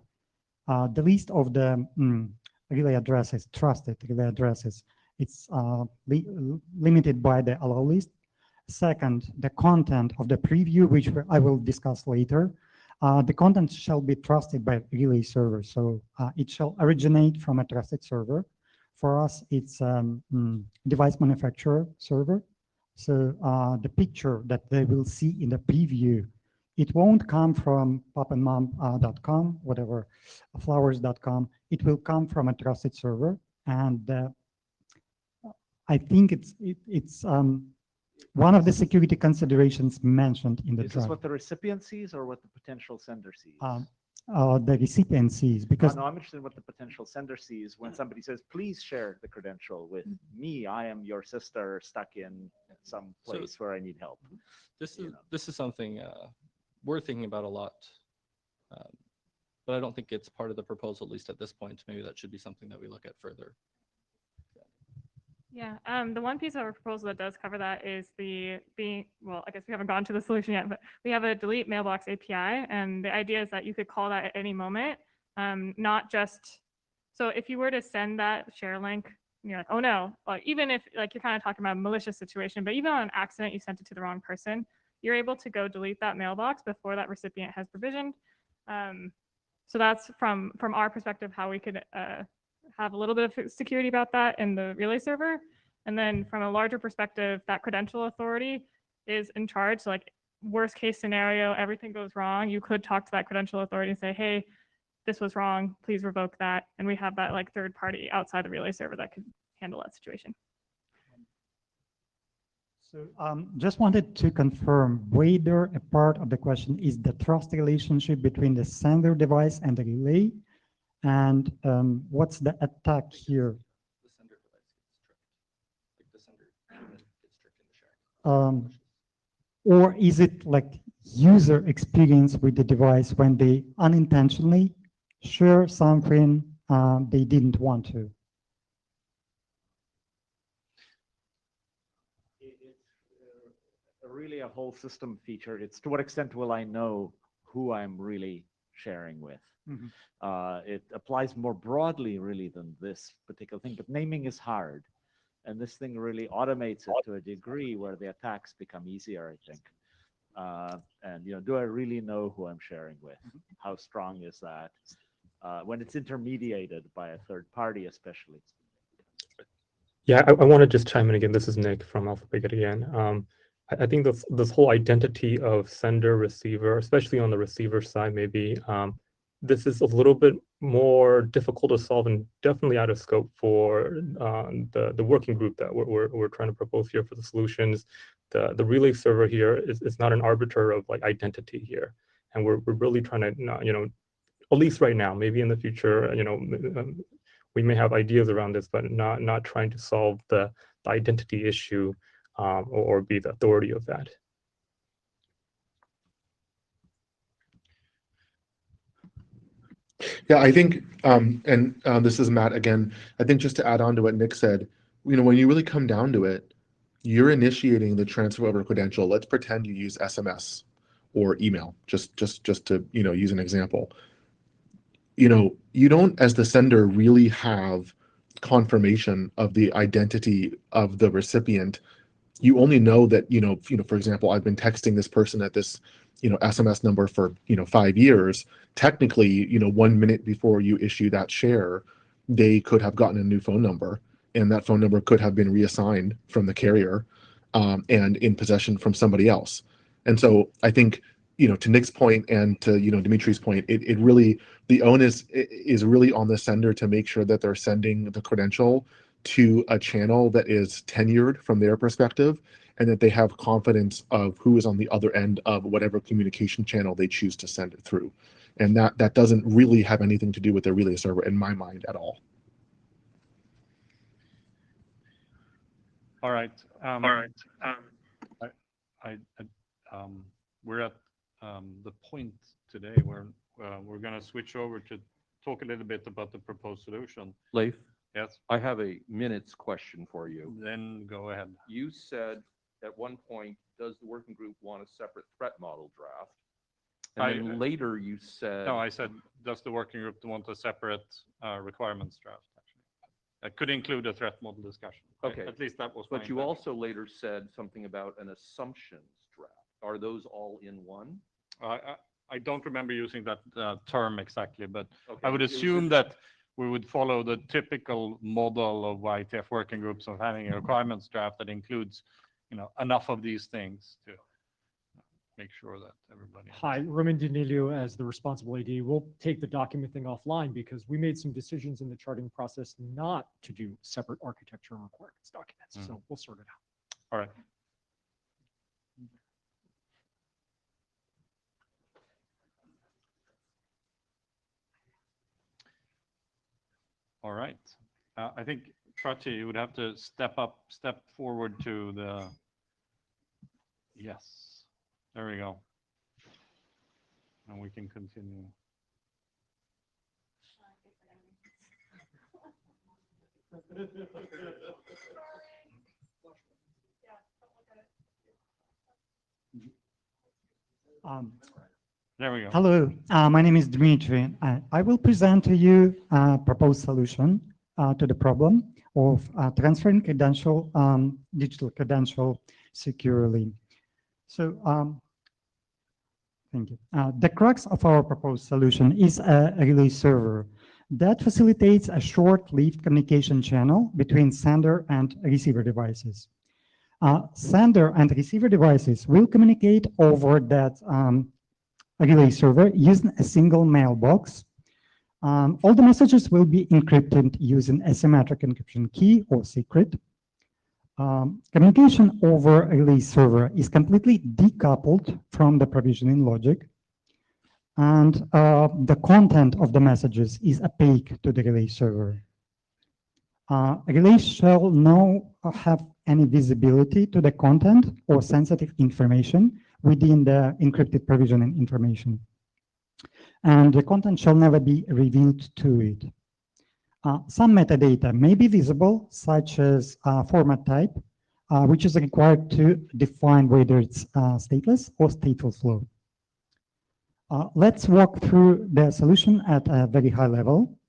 the list of the relay addresses, trusted relay addresses, it's limited by the allow list. Second, the content of the preview, which I will discuss later, the content shall be trusted by relay server. So it shall originate from a trusted server. For us, it's device manufacturer server. So the picture that they will see in the preview, it won't come from popandmom.com, whatever, flowers.com. It will come from a trusted server. And I think it's one of the security considerations mentioned in the draft.
Is this what the recipient sees or what the potential sender sees?
The recipient sees, because
no, I'm interested in what the potential sender sees when somebody says, please share the credential with me. I am your sister stuck in some
So-
place where I need help.
This is something we're thinking about a lot, but I don't think it's part of the proposal, at least at this point. Maybe that should be something that we look at further.
Yeah, the one piece of our proposal that does cover that is well, I guess we haven't gone to the solution yet, but we have a delete mailbox API. And the idea is that you could call that at any moment, not just, so if you were to send that share link, and you're like, oh no, like even if like you're kind of talking about a malicious situation, but even on an accident, you sent it to the wrong person, you're able to go delete that mailbox before that recipient has provisioned. So that's from our perspective, how we could have a little bit of security about that in the relay server. And then from a larger perspective, that credential authority is in charge. So like worst case scenario, everything goes wrong. You could talk to that credential authority and say, hey, this was wrong, please revoke that. And we have that like third party outside the relay server that could handle that situation.
So just wanted to confirm whether a part of the question is the trust relationship between the sender device and the relay. And what's the attack here?
The sender device gets tricked. Like the sender unit gets tricked in the sharing.
Or is it like user experience with the device when they unintentionally share something they didn't want to?
It's really a whole system feature. It's to what extent will I know who I'm really sharing with? It applies more broadly really than this particular thing, but naming is hard. And this thing really automates it to a degree where the attacks become easier, I think. And do I really know who I'm sharing with? How strong is that? When it's intermediated by a third party, especially.
Yeah, I want to just chime in again. This is Nick from Alpha Big again. I think this whole identity of sender receiver, especially on the receiver side, maybe this is a little bit more difficult to solve and definitely out of scope for the working group that we're trying to propose here for the solutions. The relay server here is not an arbiter of like identity here, and we're really trying to at least right now, maybe in the future, we may have ideas around this, but not trying to solve the identity issue or be the authority of that.
Yeah, I think, this is Matt again. I think just to add on to what Nick said, when you really come down to it, you're initiating the transfer of a credential. Let's pretend you use SMS or email, just to use an example. You don't, as the sender, really have confirmation of the identity of the recipient. You only know that, for example, I've been texting this person at this, SMS number for, 5 years. Technically, 1 minute before you issue that share, they could have gotten a new phone number, and that phone number could have been reassigned from the carrier and in possession from somebody else. And so I think, to Nick's point and to, Dimitri's point, it really, the onus is really on the sender to make sure that they're sending the credential to a channel that is tenured from their perspective, and that they have confidence of who is on the other end of whatever communication channel they choose to send it through. And that doesn't really have anything to do with the relay server in my mind at all.
All right. We're at the point today where we're going to switch over to talk a little bit about the proposed solution.
Leif?
Yes.
I have a minutes question for you.
Then go ahead.
You said at one point, does the working group want a separate threat model draft? And then later you said.
No, I said, does the working group want a separate requirements draft? Actually, that could include a threat model discussion. Right?
Okay.
At least that was.
But you also later said something about an assumptions draft. Are those all in one?
I don't remember using that term exactly, but
Okay.
I would assume that we would follow the typical model of IETF working groups of having a requirements draft that includes, enough of these things to make sure that everybody.
Hi, Roman Danilio as the responsible AD. We'll take the document thing offline because we made some decisions in the charting process not to do separate architecture requirements documents. So we'll sort it out.
All right. All right. I think, Prati, you would have to step forward to the Yes, there we go. And we can continue. There we go.
Hello, my name is Dmitry. I will present to you a proposed solution to the problem of transferring digital credential securely. So, thank you. The crux of our proposed solution is a relay server that facilitates a short-lived communication channel between sender and receiver devices. Sender and receiver devices will communicate over that relay server using a single mailbox. All the messages will be encrypted using asymmetric encryption key or secret. Communication over a relay server is completely decoupled from the provisioning logic, and the content of the messages is opaque to the relay server. Relay shall not have any visibility to the content or sensitive information within the encrypted provisioning information. And the content shall never be revealed to it. Some metadata may be visible, such as format type, which is required to define whether it's stateless or stateful flow. Let's walk through the solution at a very high level.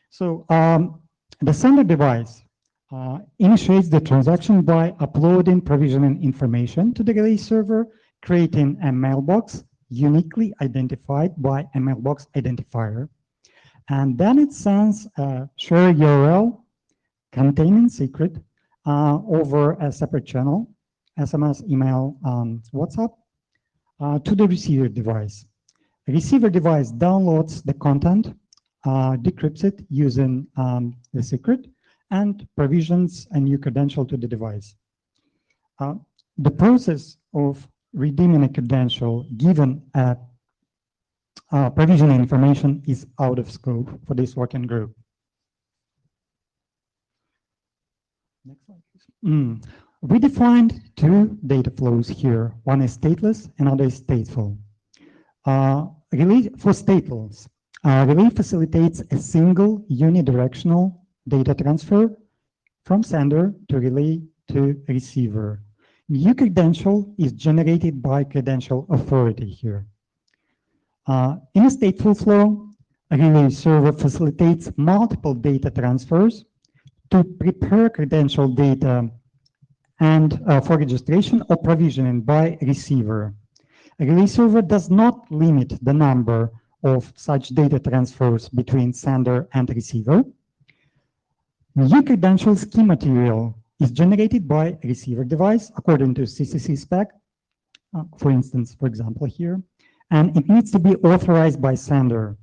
So the sender device initiates the transaction by uploading provisioning information to the relay server, creating a mailbox uniquely identified by a mailbox identifier. And then it sends a share URL containing secret over a separate channel, SMS, email, WhatsApp, to the receiver device. The receiver device downloads the content, decrypts it using the secret, and provisions a new credential to the device. The process of redeeming a credential given a provisioning information is out of scope for this working group. Next slide, please. We defined two data flows here. One is stateless, another is stateful. Relay for stateless, relay facilitates a single unidirectional data transfer from sender to relay to receiver. New credential is generated by credential authority here. In a stateful flow, a relay server facilitates multiple data transfers to prepare credential data and for registration or provisioning by receiver. A relay server does not limit the number of such data transfers between sender and receiver. New credential key material is generated by a receiver device according to CCC spec, for instance, for example here, and it needs to be authorized by sender.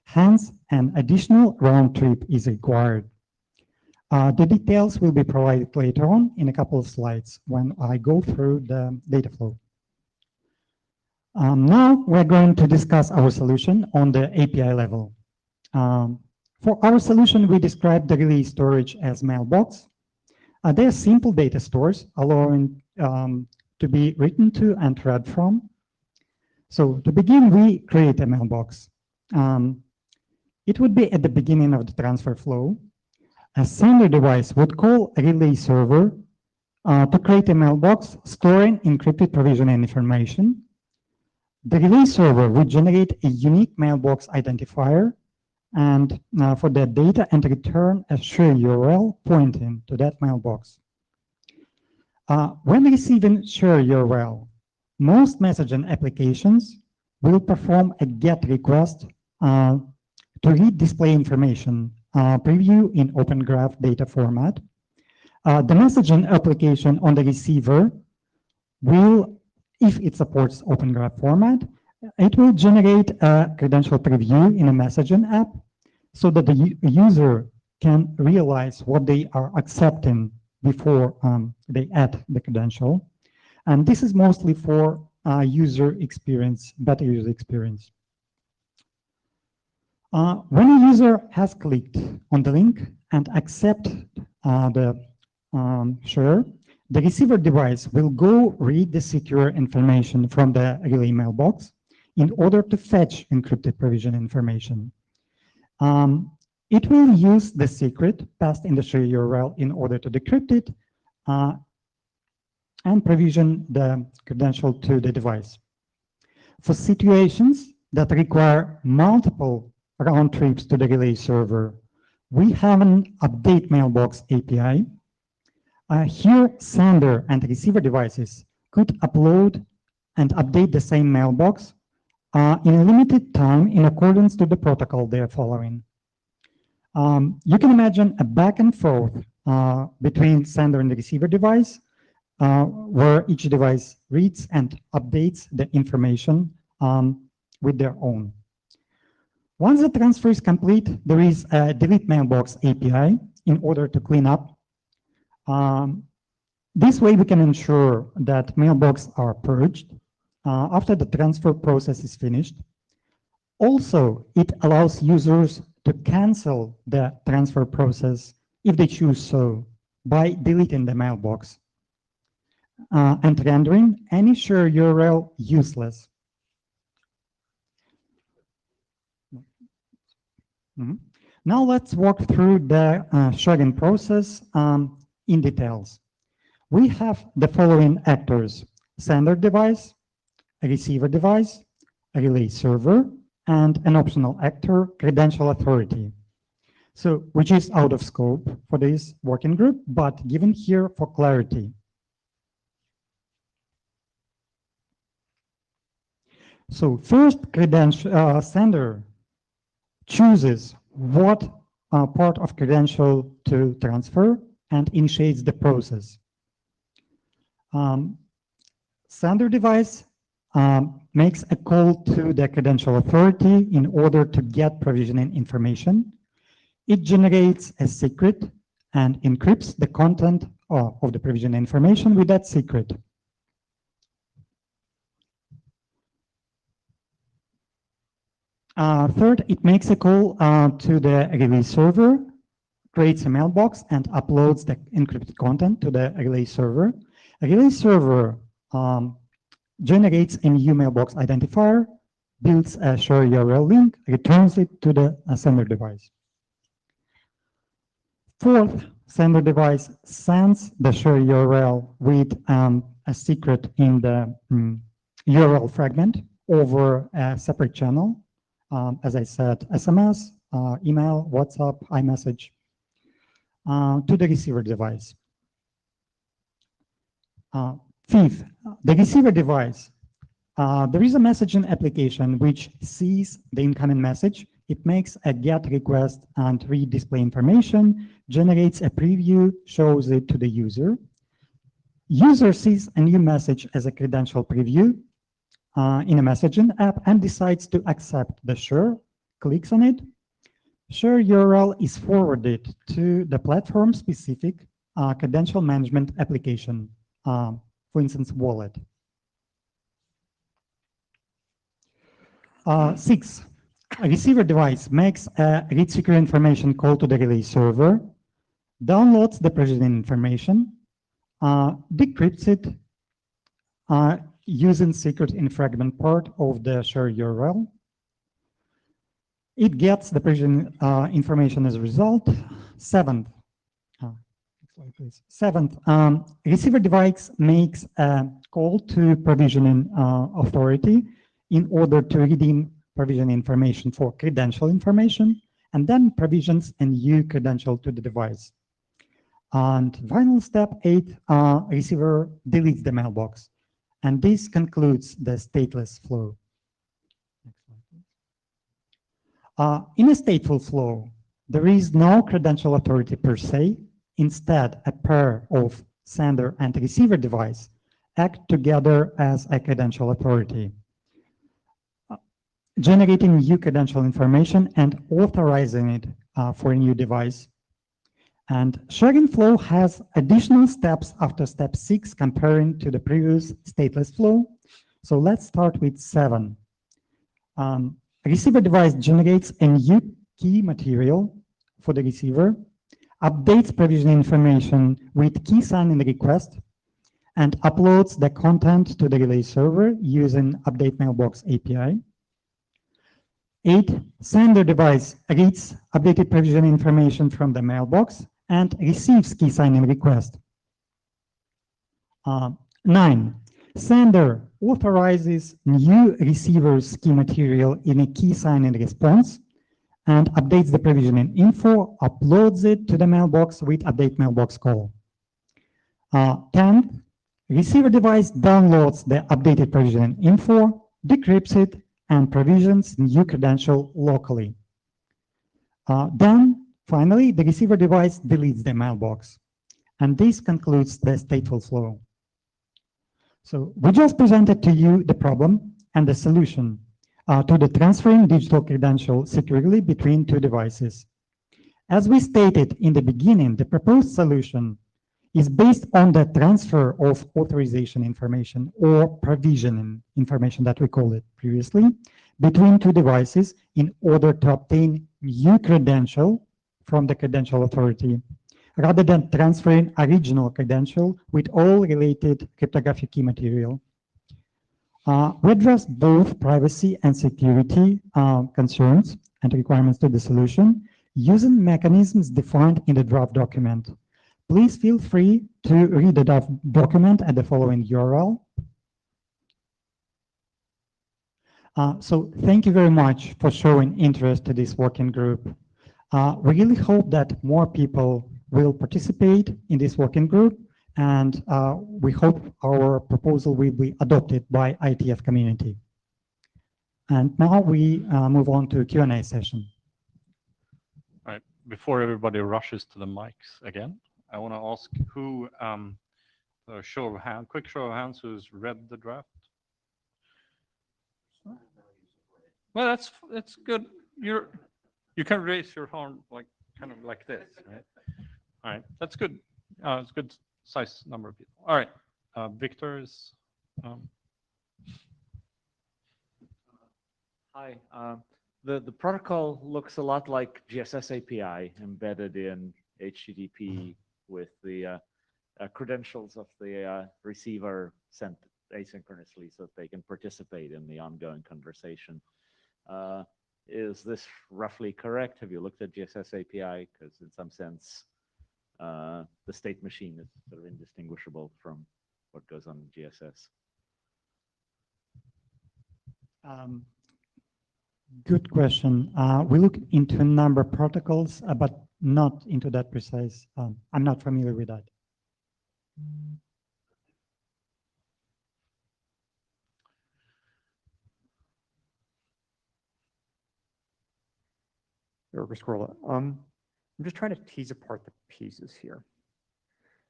Hence, an additional round trip is required. The details will be provided later on in a couple of slides when I go through the data flow. Now we're going to discuss our solution on the API level. For our solution, we describe the relay storage as mailbox. They are simple data stores allowing to be written to and read from. So to begin, we create a mailbox. It would be at the beginning of the transfer flow. A sender device would call a relay server to create a mailbox storing encrypted provisioning information. The relay server would generate a unique mailbox identifier and for that data and return a share URL pointing to that mailbox. When receiving share URL, most messaging applications will perform a GET request to read display information preview in Open Graph data format. The messaging application on the receiver will, if it supports Open Graph format, it will generate a credential preview in a messaging app so that the user can realize what they are accepting before they add the credential. And this is mostly for user experience, better user experience. When a user has clicked on the link and accepted the share, the receiver device will go read the secure information from the relay mailbox in order to fetch encrypted provision information. It will use the secret passed in the share URL in order to decrypt it and provision the credential to the device. For situations that require multiple round trips to the relay server, we have an update mailbox API. Here, sender and receiver devices could upload and update the same mailbox in a limited time in accordance to the protocol they're following. You can imagine a back and forth between sender and the receiver device, where each device reads and updates the information with their own. Once the transfer is complete, there is a delete mailbox API in order to clean up. This way we can ensure that mailboxes are purged after the transfer process is finished. Also, it allows users to cancel the transfer process if they choose so by deleting the mailbox and rendering any share URL useless. Now let's walk through the sharing process in details. We have the following actors: sender device, a receiver device, a relay server, and an optional actor, credential authority. So, which is out of scope for this working group, but given here for clarity. So first, sender chooses what part of credential to transfer and initiates the process. Sender device makes a call to the credential authority in order to get provisioning information. It generates a secret and encrypts the content of the provision information with that secret. Third, it makes a call to the relay server, creates a mailbox, and uploads the encrypted content to the relay server. A relay server generates a new mailbox identifier, builds a share URL link, returns it to the sender device. Fourth, sender device sends the share URL with a secret in the URL fragment over a separate channel. As I said, SMS, email, WhatsApp, iMessage, to the receiver device. Fifth, the receiver device. There is a messaging application which sees the incoming message. It makes a GET request and read display information, generates a preview, shows it to the user. User sees a new message as a credential preview in a messaging app and decides to accept the share, clicks on it. Share URL is forwarded to the platform-specific credential management application, for instance, wallet. 6, a receiver device makes a read secure information call to the relay server, downloads the provisioning information, decrypts it using secret in fragment part of the share URL. It gets the provision information as a result. Seventh, receiver device makes a call to provisioning authority in order to redeem provision information for credential information, and then provisions a new credential to the device. And final step 8, receiver deletes the mailbox. And this concludes the stateless flow. In a stateful flow, there is no credential authority per se. Instead, a pair of sender and receiver device act together as a credential authority, generating new credential information and authorizing it for a new device. And sharing flow has additional steps after step 6 comparing to the previous stateless flow. So let's start with 7. Receiver device generates a new key material for the receiver, updates provision information with key signing request, and uploads the content to the relay server using update mailbox API. 8, sender device reads updated provision information from the mailbox and receives key signing request. 9, sender authorizes new receiver's key material in a key signing response and updates the provisioning info, uploads it to the mailbox with update mailbox call. 10, receiver device downloads the updated provisioning info, decrypts it, and provisions new credential locally. Then, finally, the receiver device deletes the mailbox. And this concludes the stateful flow. So we just presented to you the problem and the solution to the transferring digital credential securely between two devices. As we stated in the beginning, the proposed solution is based on the transfer of authorization information or provisioning information that we called it previously between two devices in order to obtain new credential from the credential authority rather than transferring original credential with all related cryptographic key material. We address both privacy and security concerns and requirements to the solution using mechanisms defined in the draft document. Please feel free to read the draft document at the following URL. So thank you very much for showing interest to this working group. We really hope that more people will participate in this working group, and we hope our proposal will be adopted by IETF community. And now we move on to Q&A session.
All right, before everybody rushes to the mics again, I want to ask who, a show of hand, quick show of hands, who's read the draft? Well, that's good. You can raise your hand like kind of like this, right? All right, that's good. It's a good size number of people. All right, Victor is.
Hi. The protocol looks a lot like GSS API embedded in HTTP with the credentials of the receiver sent asynchronously so that they can participate in the ongoing conversation. Is this roughly correct? Have you looked at GSS API? Because in some sense, the state machine is sort of indistinguishable from what goes on in GSS.
Good question. We look into a number of protocols, but not into that precise. I'm not familiar with that.
I'm just trying to tease apart the pieces here.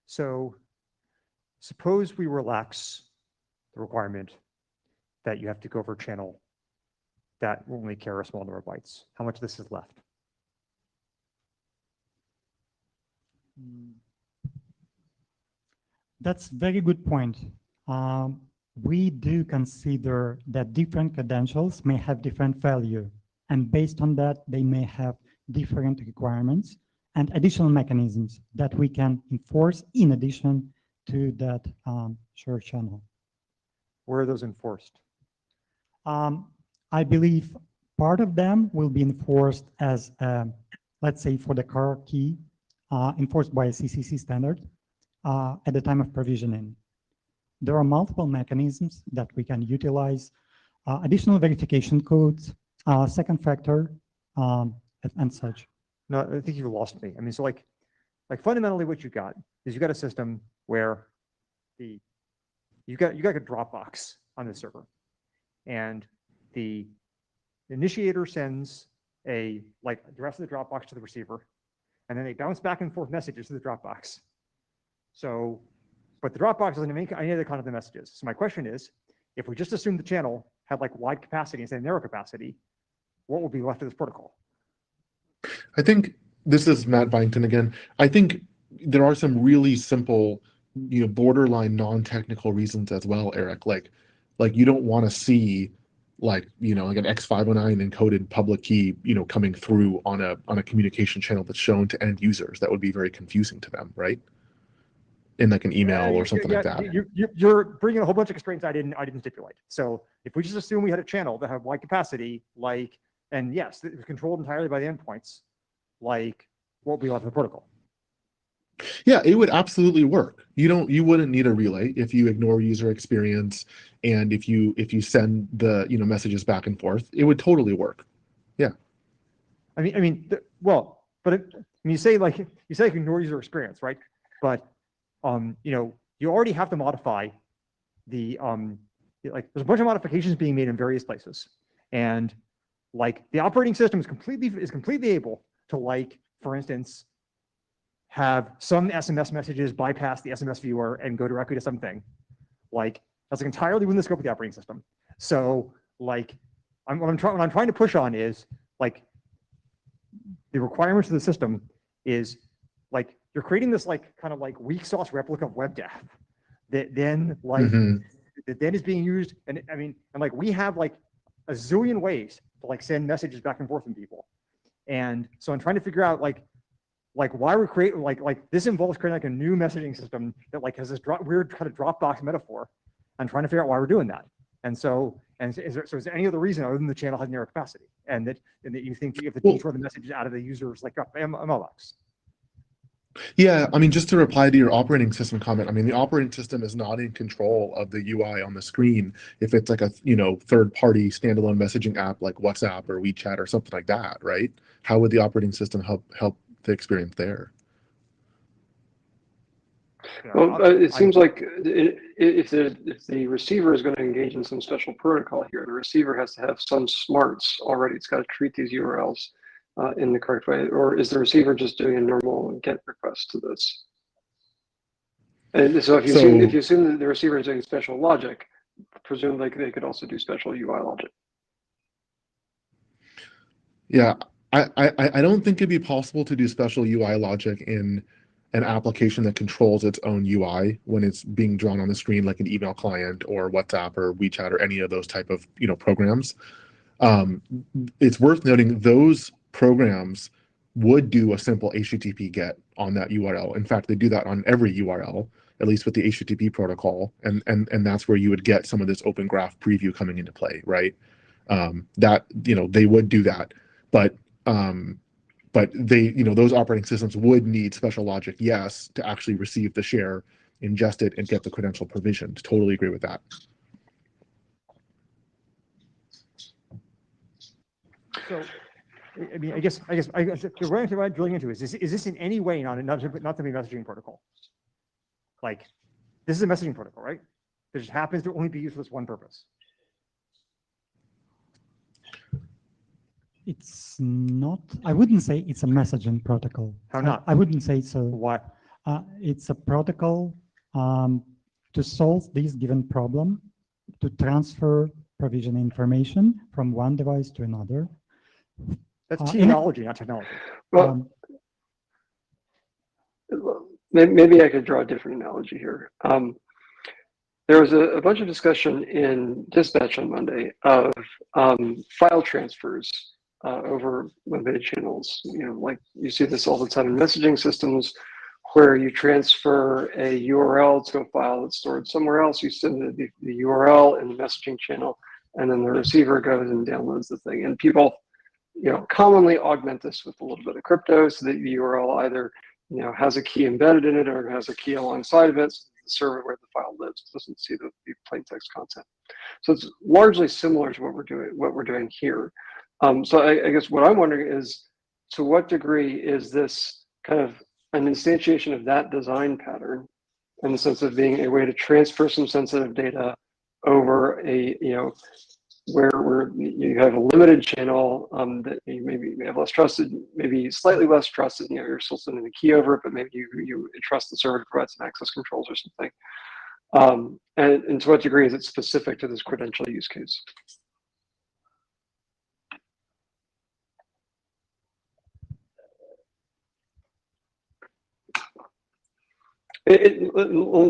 So suppose we relax the requirement that you have to go over a channel that will only carry a small number of bytes. How much of this is left?
That's a very good point. We do consider that different credentials may have different value. And based on that, they may have different requirements and additional mechanisms that we can enforce in addition to that shared channel.
Where are those enforced?
I believe part of them will be enforced as, let's say, for the car key, enforced by a CCC standard at the time of provisioning. There are multiple mechanisms that we can utilize, additional verification codes, second factor, and such.
No, I think you lost me. I mean, so like fundamentally what you got is you got a system where you got a Dropbox on the server, and the initiator sends the rest of the Dropbox to the receiver, and then they bounce back and forth messages to the Dropbox. So, but the Dropbox doesn't make any of the content of the messages. So my question is, if we just assume the channel had like wide capacity instead of narrow capacity, what will be left of this protocol?
I think this is Matt Byington again. I think there are some really simple, borderline non-technical reasons as well, Eric. Like you don't want to see like an X509 encoded public key, coming through on a communication channel that's shown to end users. That would be very confusing to them, right? in like an email or something like that.
You're bringing a whole bunch of constraints I didn't stipulate. So if we just assume we had a channel that had wide capacity, like, and yes, it was controlled entirely by the endpoints, like what we left the protocol.
Yeah, it would absolutely work. You wouldn't need a relay if you ignore user experience and if you send the messages back and forth, it would totally work. Yeah.
You say ignore user experience, right? But you already have to modify the there's a bunch of modifications being made in various places, and like the operating system is completely able to, like, for instance, have some SMS messages bypass the SMS viewer and go directly to something. Like, that's like entirely within the scope of the operating system. So like what I'm trying to push on is, like, the requirements of the system is, like, you're creating this like kind of like weak sauce replica of WebDAV that then that then is being used, and like we have like a zillion ways to like send messages back and forth from people, and so I'm trying to figure out like why we're creating like this involves creating like a new messaging system that like has this weird kind of Dropbox metaphor, and trying to figure out why we're doing that. And so is there any other reason other than the channel has narrow capacity, and that you think you have to detour the messages out of the user's like mailbox?
Yeah, just to reply to your operating system comment, the operating system is not in control of the UI on the screen if it's like a third-party standalone messaging app like WhatsApp or WeChat or something like that, right? How would the operating system help the experience there?
Well, it seems like if the receiver is going to engage in some special protocol here, the receiver has to have some smarts already. It's got to treat these URLs in the correct way, or is the receiver just doing a normal GET request to this? And so if you assume that the receiver is doing special logic, presumably they could also do special UI logic.
Yeah, I don't think it'd be possible to do special UI logic in an application that controls its own UI when it's being drawn on the screen, like an email client or WhatsApp or WeChat or any of those type of programs. It's worth noting those programs would do a simple HTTP GET on that URL. In fact, they do that on every URL, at least with the HTTP protocol, and that's where you would get some of this Open Graph preview coming into play, right? That they would do that, but they those operating systems would need special logic, yes, to actually receive the share, ingest it, and get the credential provisioned. Totally agree with that.
So, I guess the way I'm drilling into is this in any way not to be messaging protocol? Like, this is a messaging protocol, right? That just happens to only be used for this one purpose.
It's not. I wouldn't say it's a messaging protocol.
How not?
I wouldn't say so.
Why?
It's a protocol to solve this given problem, to transfer provision information from one device to another.
That's technology, not technology.
Well, maybe I could draw a different analogy here. There was a bunch of discussion in Dispatch on Monday of file transfers over web-based channels. Like you see this all the time in messaging systems, where you transfer a URL to a file that's stored somewhere else. You send the URL in the messaging channel, and then the receiver goes and downloads the thing. And people, commonly augment this with a little bit of crypto, so that the URL either, has a key embedded in it or has a key alongside of it, so the server where the file lives doesn't see the plain text content. So it's largely similar to what we're doing here. So I guess what I'm wondering is, to what degree is this kind of an instantiation of that design pattern, in the sense of being a way to transfer some sensitive data over where you have a limited channel that you maybe have less trusted, maybe slightly less trusted. You're still sending the key over it, but maybe you trust the server to provide some access controls or something. And to what degree is it specific to this credential use case?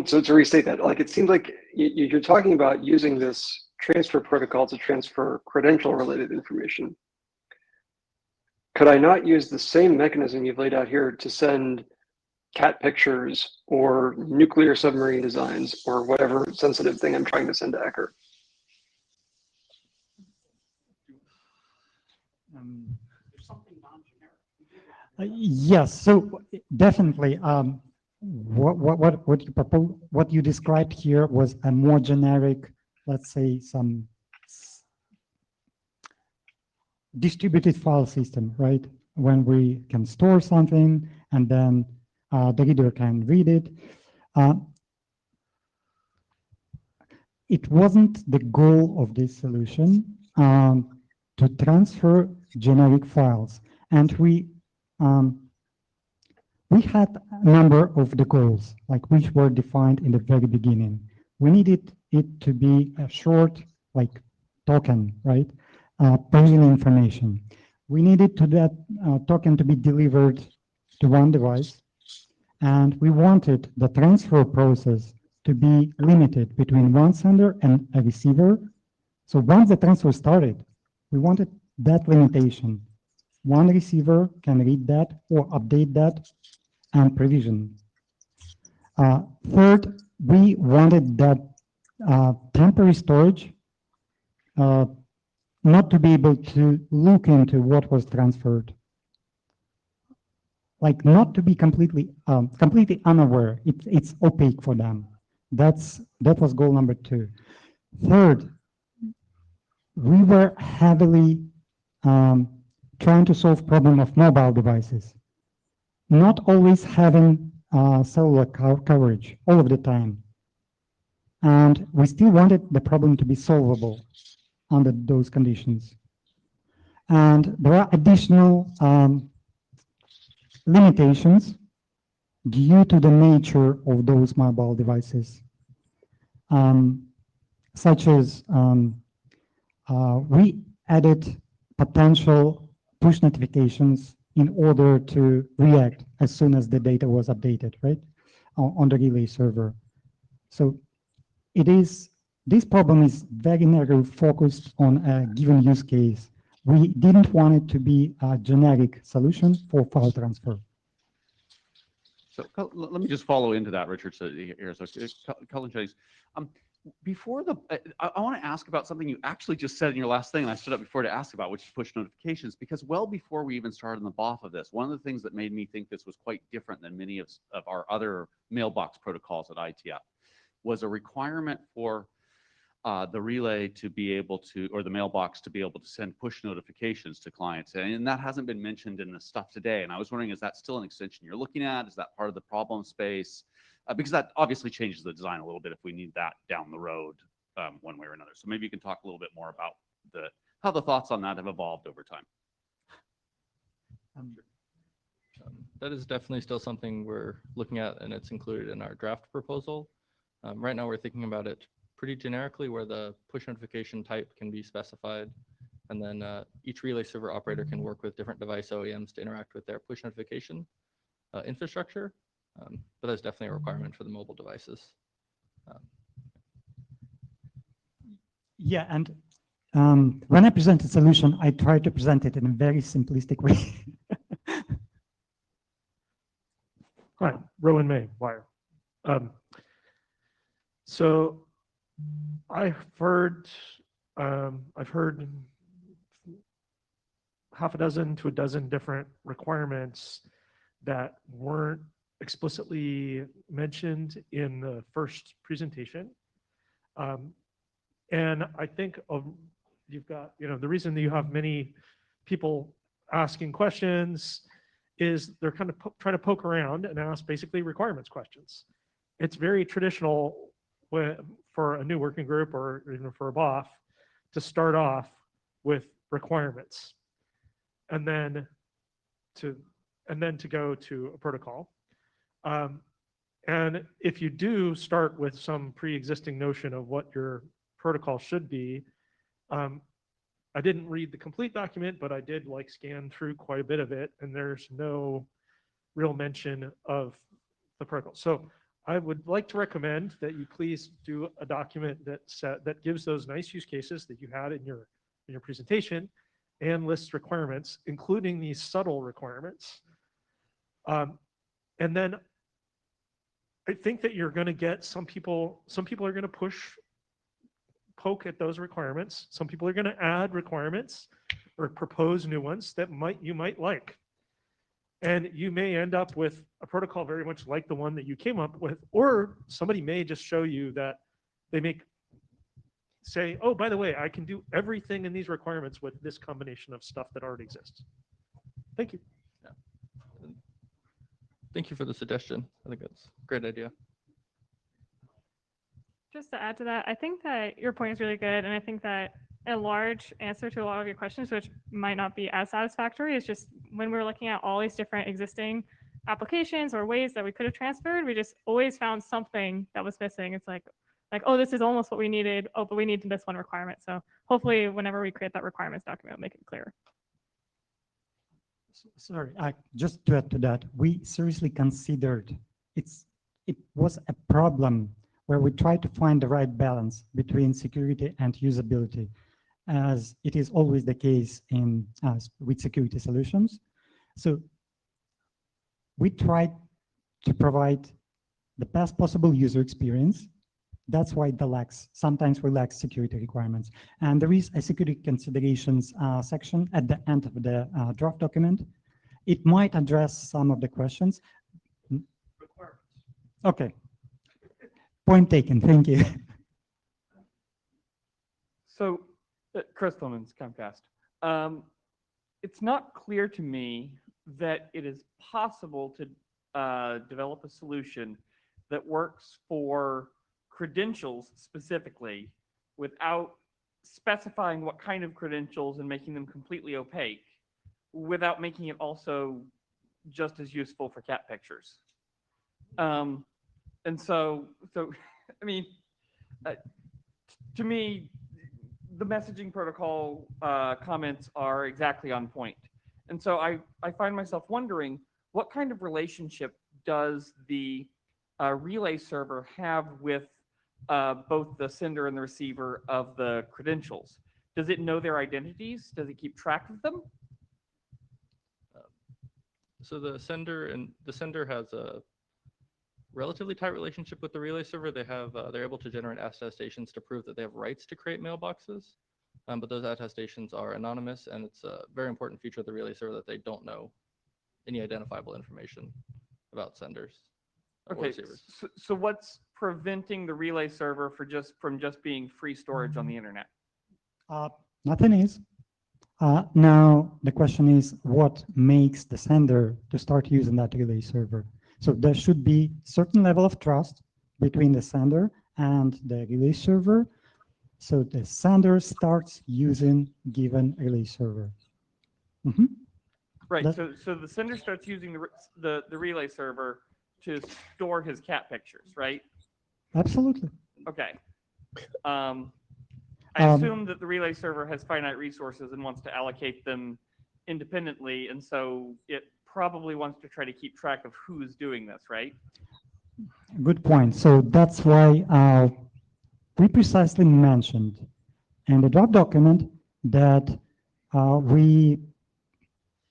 So to restate that, like, it seems like you're talking about using this transfer protocol to transfer credential related information. Could I not use the same mechanism you've laid out here to send cat pictures or nuclear submarine designs or whatever sensitive thing I'm trying to send to Ecker.
Yes, so definitely. What you propose, what you described here was a more generic, let's say, some distributed file system, right? When we can store something and then the reader can read it. It wasn't the goal of this solution to transfer generic files, and we had a number of the goals, like which were defined in the very beginning. We needed it to be a short, like token, right? Personal information. We needed that token to be delivered to one device, and we wanted the transfer process to be limited between one sender and a receiver. So once the transfer started, we wanted that limitation. One receiver can read that or update that and provision. Third, we wanted that temporary storage not to be able to look into what was transferred. Like not to be completely unaware. It's opaque for them. That was goal number 2. Third, we were heavily trying to solve problem of mobile devices, not always having cellular coverage all of the time. And we still wanted the problem to be solvable under those conditions. And there are additional limitations due to the nature of those mobile devices, such as we added potential push notifications in order to react as soon as the data was updated, right, on the relay server. So this problem is very narrow focused on a given use case. We didn't want it to be a generic solution for file transfer.
So let me just follow into that, Richard. So here, so Cullen Jennings, before the, I want to ask about something you actually just said in your last thing, and I stood up before to ask about, which is push notifications, because well before we even started on the BOF of this, one of the things that made me think this was quite different than many of our other mailbox protocols at IETF was a requirement for the relay to be able to, or the mailbox to be able to send push notifications to clients. And that hasn't been mentioned in the stuff today. And I was wondering, is that still an extension you're looking at? Is that part of the problem space? Because that obviously changes the design a little bit if we need that down the road one way or another. So maybe you can talk a little bit more about how the thoughts on that have evolved over time.
That is definitely still something we're looking at, and it's included in our draft proposal. Right now, we're thinking about it pretty generically, where the push notification type can be specified, and then each relay server operator can work with different device OEMs to interact with their push notification infrastructure. But that's definitely a requirement for the mobile devices.
Yeah, and when I present a solution, I try to present it in a very simplistic way.
Hi, Rowan May, Wire. So I've heard half a dozen to a dozen different requirements that weren't explicitly mentioned in the first presentation. And I think you've got, the reason that you have many people asking questions is they're kind of trying to poke around and ask basically requirements questions. It's very traditional for a new working group or even for a BOF to start off with requirements and then to go to a protocol. And if you do start with some pre-existing notion of what your protocol should be, I didn't read the complete document, but I did scan through quite a bit of it, and there's no real mention of the protocol. So I would like to recommend that you please do a document that gives those nice use cases that you had in your presentation and lists requirements, including these subtle requirements. And then I think that you're going to get some people are going to poke at those requirements. Some people are going to add requirements or propose new ones that you might like. And you may end up with a protocol very much like the one that you came up with, or somebody may just show you that they say, oh, by the way, I can do everything in these requirements with this combination of stuff that already exists. Thank you.
Thank you for the suggestion. I think that's a great idea.
Just to add to that, I think that your point is really good. And I think that a large answer to a lot of your questions, which might not be as satisfactory, is just when we're looking at all these different existing applications or ways that we could have transferred, we just always found something that was missing. It's like, oh, this is almost what we needed. Oh, but we need this one requirement. So hopefully whenever we create that requirements document, we'll make it clear.
Sorry, just to add to that, we seriously considered it was a problem where we tried to find the right balance between security and usability, as it is always the case with security solutions. So we tried to provide the best possible user experience. That's why sometimes we lack security requirements. And there is a security considerations section at the end of the draft document. It might address some of the questions. Okay. Point taken. Thank you.
So, Chris Lemons, Comcast. It's not clear to me that it is possible to develop a solution that works for credentials specifically without specifying what kind of credentials and making them completely opaque, without making it also just as useful for cat pictures. And so I mean, to me, the messaging protocol comments are exactly on point. And so I find myself wondering, what kind of relationship does the relay server have with both the sender and the receiver of the credentials? Does it know their identities? Does it keep track of them?
So the sender has a relatively tight relationship with the relay server. They're able to generate attestations to prove that they have rights to create mailboxes, but those attestations are anonymous, and it's a very important feature of the relay server that they don't know any identifiable information about senders.
Okay, so what's preventing the relay server from just being free storage on the internet?
Nothing is. Now the question is, what makes the sender to start using that relay server? So there should be certain level of trust between the sender and the relay server. So the sender starts using given relay server. Mm-hmm.
Right. So the sender starts using the relay server to store his cat pictures, right?
Absolutely.
Okay. I assume that the relay server has finite resources and wants to allocate them independently, and so it probably wants to try to keep track of who's doing this, right?
Good point. So that's why we precisely mentioned in the draft document that we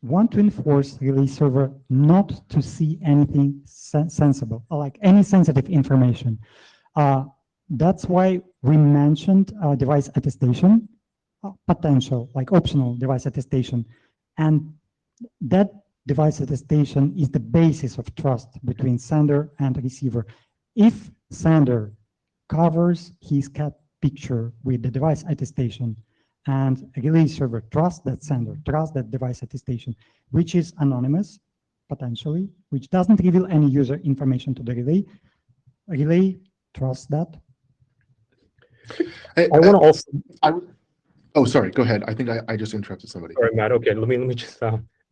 want to enforce relay server not to see anything sensible, like any sensitive information. That's why we mentioned device attestation, potential, like optional device attestation. And that device attestation is the basis of trust between sender and receiver. If sender covers his cat picture with the device attestation and a relay server trusts that sender, trusts that device attestation, which is anonymous, potentially, which doesn't reveal any user information to the relay trusts that.
I want to also. Oh, sorry. Go ahead. I think I just interrupted somebody.
All right, Matt. Okay, let me just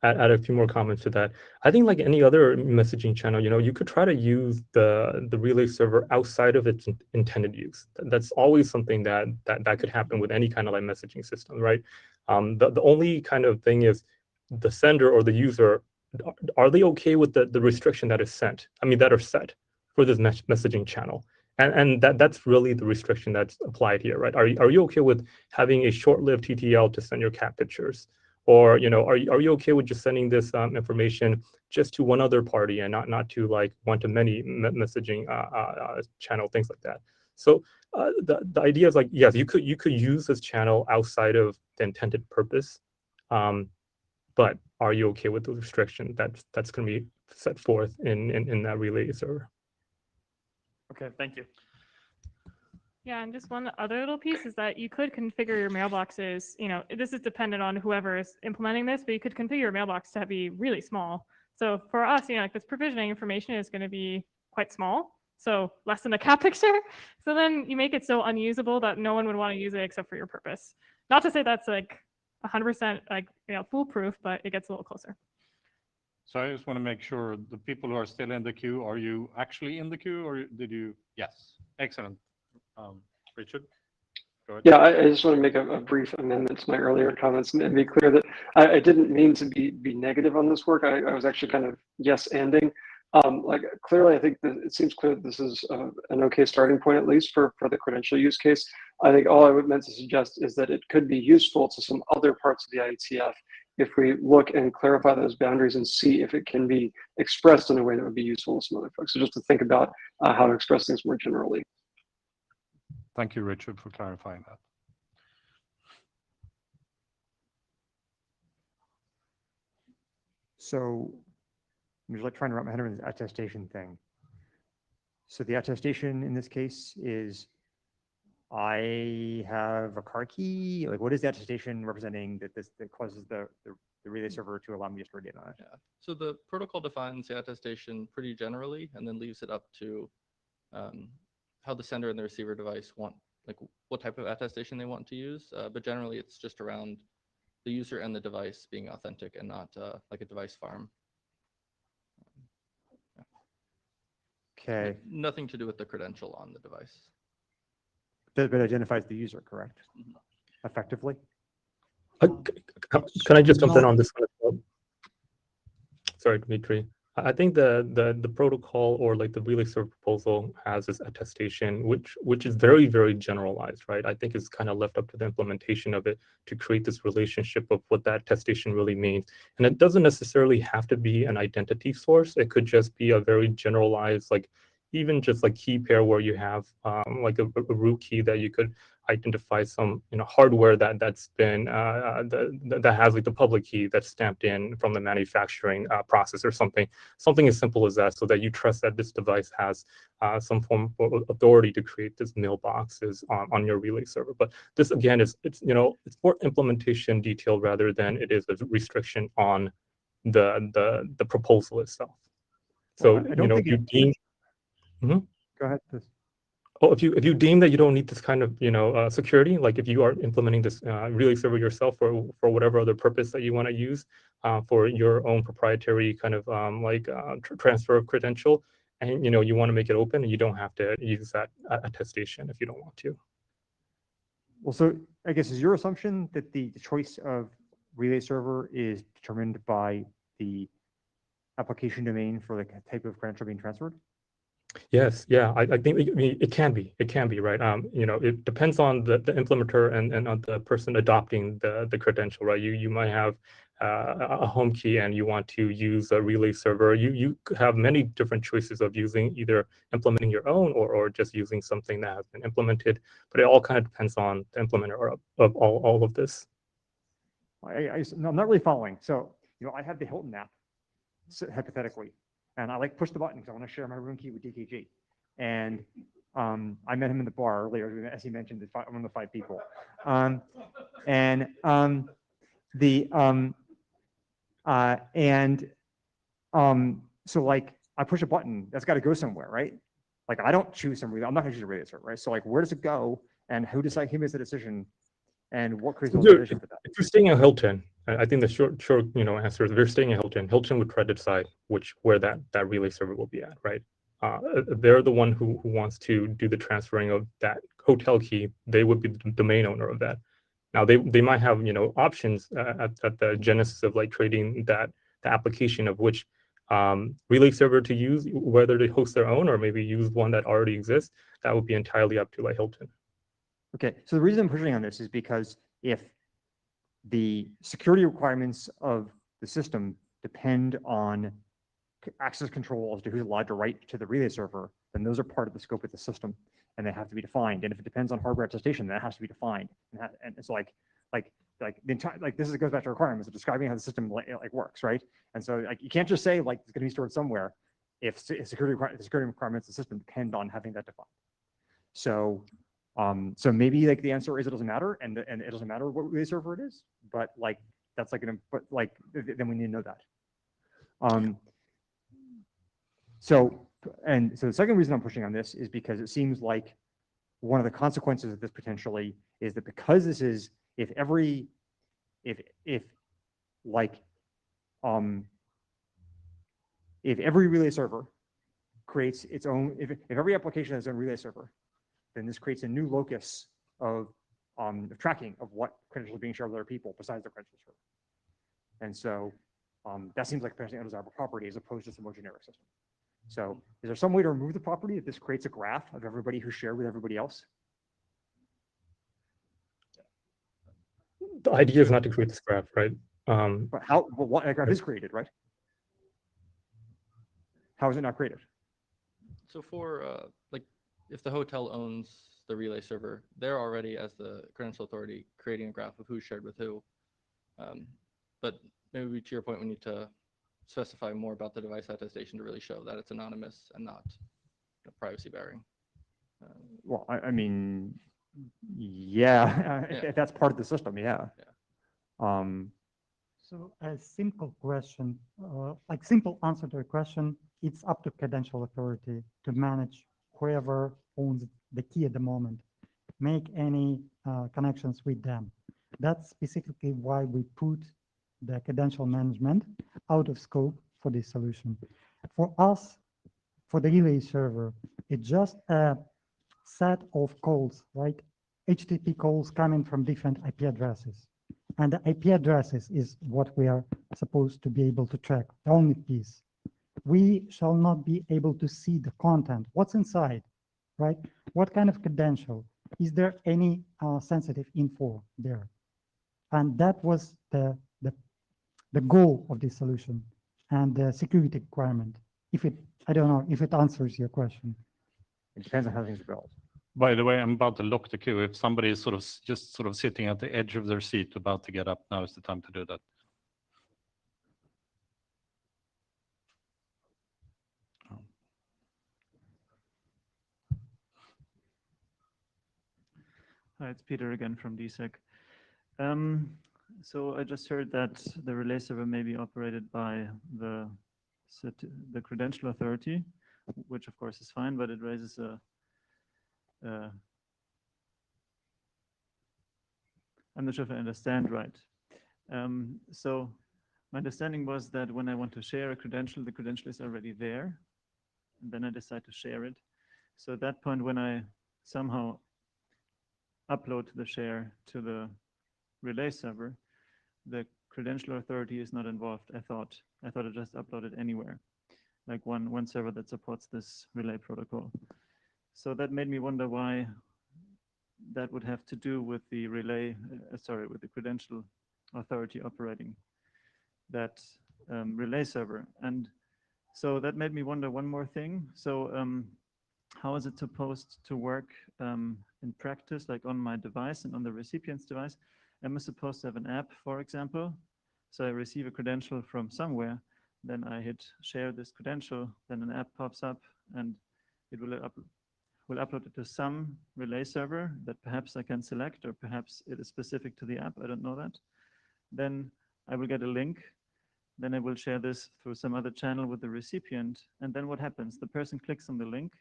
add a few more comments to that. I think like any other messaging channel, you could try to use the relay server outside of its intended use. That's always something that could happen with any kind of like messaging system, right? The only kind of thing is the sender or the user, are they okay with the restriction that is sent? I mean, that are set for this messaging channel. And that's really the restriction that's applied here, right? Are you okay with having a short-lived TTL to send your cat pictures? Or, are you okay with just sending this information just to one other party and not to like one-to-many messaging channel, things like that. So the idea is like, yes, you could use this channel outside of the intended purpose, but are you okay with the restriction that's going to be set forth in that relay server?
Okay, thank you.
Yeah, and just one other little piece is that you could configure your mailboxes, this is dependent on whoever is implementing this, but you could configure your mailbox to be really small. So for us, like this provisioning information is going to be quite small, so less than a cat picture. So then you make it so unusable that no one would want to use it except for your purpose. Not to say that's like 100% like foolproof, but it gets a little closer.
So I just want to make sure the people who are still in the queue, are you actually in the queue or did you? Yes, excellent. Richard, go ahead.
Yeah, I just want to make a brief amendment to my earlier comments and be clear that I didn't mean to be negative on this work. I was actually kind of yes-anding. Like clearly, I think that it seems clear that this is an okay starting point, at least for the credential use case. I think all I meant to suggest is that it could be useful to some other parts of the IETF if we look and clarify those boundaries and see if it can be expressed in a way that would be useful to some other folks. So just to think about how to express things more generally.
Thank you, Richard, for clarifying that.
So I'm just like trying to wrap my head around this attestation thing. So the attestation in this case is I have a car key. Like, what is the attestation representing that causes the relay server to allow me to store data on it?
Yeah. So the protocol defines the attestation pretty generally and then leaves it up to how the sender and the receiver device want, like what type of attestation they want to use. But generally, it's just around the user and the device being authentic and not like a device farm.
Okay.
Nothing to do with the credential on the device.
But identifies the user, correct?
Mm-hmm.
Effectively?
Can I just jump in on this one as well? Sorry, Dmitry. I think the protocol or like the relay server proposal has this attestation, which is very, very generalized, right? I think it's kind of left up to the implementation of it to create this relationship of what that attestation really means. And it doesn't necessarily have to be an identity source. It could just be a very generalized, like even just like key pair where you have like a root key that you could identify some hardware that's been that has like the public key that's stamped in from the manufacturing process or something as simple as that, so that you trust that this device has some form of authority to create this mailboxes on your relay server. But this again is it's more implementation detail rather than it is a restriction on the proposal itself. So
Well,
you deem.
Go ahead, please.
Oh, if you deem that you don't need this kind of security, like if you are implementing this relay server yourself for whatever other purpose that you want to use for your own proprietary kind of transfer of credential, and you want to make it open, and you don't have to use that attestation if you don't want to.
Well, so I guess is your assumption that the choice of relay server is determined by the application domain for the type of credential being transferred?
Yes, yeah, I think it can be right. It depends on the implementer and on the person adopting the credential, right? You might have a home key and you want to use a relay server. You have many different choices of using either implementing your own or just using something that has been implemented, but it all kind of depends on the implementer of all of this.
I'm not really following. So, I have the Hilton app, hypothetically, and I push the button because I want to share my room key with DKG. And I met him in the bar earlier, as he mentioned, one of the 5 people. So I push a button, that's got to go somewhere, right? Like I don't choose some relay, I'm not going to choose a relay server, right? So where does it go, and who makes the decision, and what creates the decision for that?
If you're staying at Hilton, I think the short answer is if you're staying at Hilton would try to decide where that relay server will be at, right? They're the one who wants to do the transferring of that hotel key. They would be the domain owner of that. Now they might have options at the genesis of trading the application of which relay server to use, whether they host their own or maybe use one that already exists. That would be entirely up to Hilton.
Okay, so the reason I'm pushing on this is because if the security requirements of the system depend on access control as to who's allowed to write to the relay server, then those are part of the scope of the system and they have to be defined. And if it depends on hardware attestation, that has to be defined. And it's like the entire, this goes back to requirements of describing how the system works, right? And so you can't just say it's going to be stored somewhere if security requirements of the system depend on having that defined. So so maybe the answer is it doesn't matter, and it doesn't matter what relay server it is, but that's then we need to know that. So the second reason I'm pushing on this is because it seems like one of the consequences of this potentially is that because this is if every relay server creates its own, if every application has its own relay server, then this creates a new locus of tracking of what credentials are being shared with other people besides the credential server. And so that seems like a potentially undesirable property as opposed to some more generic system. So is there some way to remove the property that this creates a graph of everybody who's shared with everybody else?
The idea is not to create this graph, right?
But what graph is created, right? How is it not created?
So for if the hotel owns the relay server, they're already, as the credential authority, creating a graph of who's shared with who. But maybe to your point, we need to specify more about the device attestation to really show that it's anonymous and not privacy bearing.
Well, I mean, yeah, if that's part of the system, yeah.
So a simple question, simple answer to a question, it's up to credential authority to manage whoever owns the key at the moment, make any connections with them. That's specifically why we put the credential management out of scope for this solution. For us, for the relay server, it's just a set of calls, right? HTTP calls coming from different IP addresses. And the IP addresses is what we are supposed to be able to track, the only piece. We shall not be able to see the content, what's inside, right? What kind of credential? Is there any sensitive info there? And that was the goal of this solution and the security requirement. I don't know if it answers your question.
It depends on how things are built.
By the way, I'm about to lock the queue. If somebody is just sitting at the edge of their seat about to get up, now is the time to do that.
Hi, it's Peter again from DSEC. So I just heard that the relay server may be operated by the credential authority, which of course is fine, but it raises I'm not sure if I understand right. So my understanding was that when I want to share a credential, the credential is already there, and then I decide to share it. So at that point, when I somehow upload the share to the relay server, the credential authority is not involved. I thought I just uploaded anywhere, like one server that supports this relay protocol. So that made me wonder why that would have to do with the relay, with the credential authority operating that relay server. And so that made me wonder one more thing. So how is it supposed to work in practice, like on my device and on the recipient's device? Am I supposed to have an app, for example? So I receive a credential from somewhere, then I hit share this credential, then an app pops up and it will upload it to some relay server that perhaps I can select, or perhaps it is specific to the app, I don't know that. Then I will get a link, then I will share this through some other channel with the recipient, and then what happens? The person clicks on the link,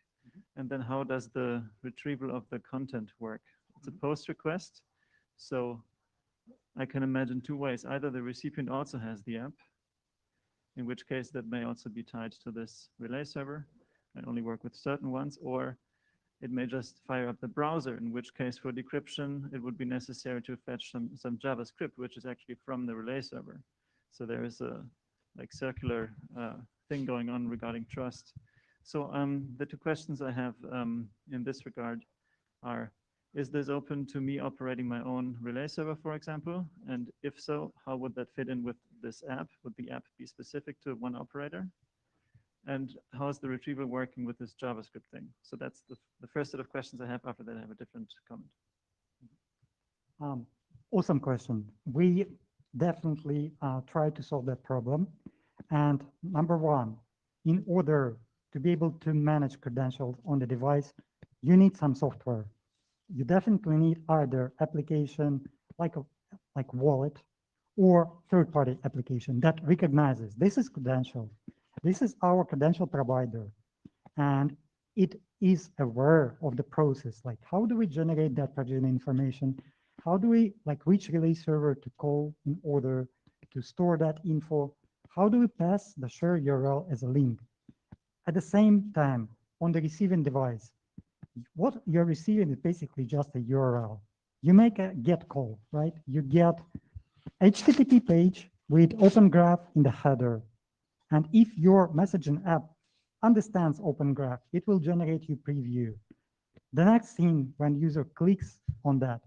and then how does the retrieval of the content work? It's a post request, so I can imagine two ways. Either the recipient also has the app, in which case that may also be tied to this relay server and only work with certain ones, or it may just fire up the browser, in which case for decryption, it would be necessary to fetch some JavaScript, which is actually from the relay server. So there is a circular thing going on regarding trust. So the two questions I have in this regard are, Is this open to me operating my own relay server, for example? And if so, how would that fit in with this app? Would the app be specific to one operator? And how is the retrieval working with this JavaScript thing? So that's the first set of questions I have. After that, I have a different comment.
Awesome question. We definitely try to solve that problem. And number one, in order to be able to manage credentials on the device, you need some software. You definitely need either application like wallet or third-party application that recognizes this is credential. This is our credential provider. And it is aware of the process. Like, how do we generate that provision information? How do we, like, which relay server to call in order to store that info? How do we pass the share URL as a link? At the same time, on the receiving device, what you're receiving is basically just a URL. You make a GET call, right? You get HTTP page with Open Graph in the header. And if your messaging app understands Open Graph, it will generate you preview. The next thing, when user clicks on that,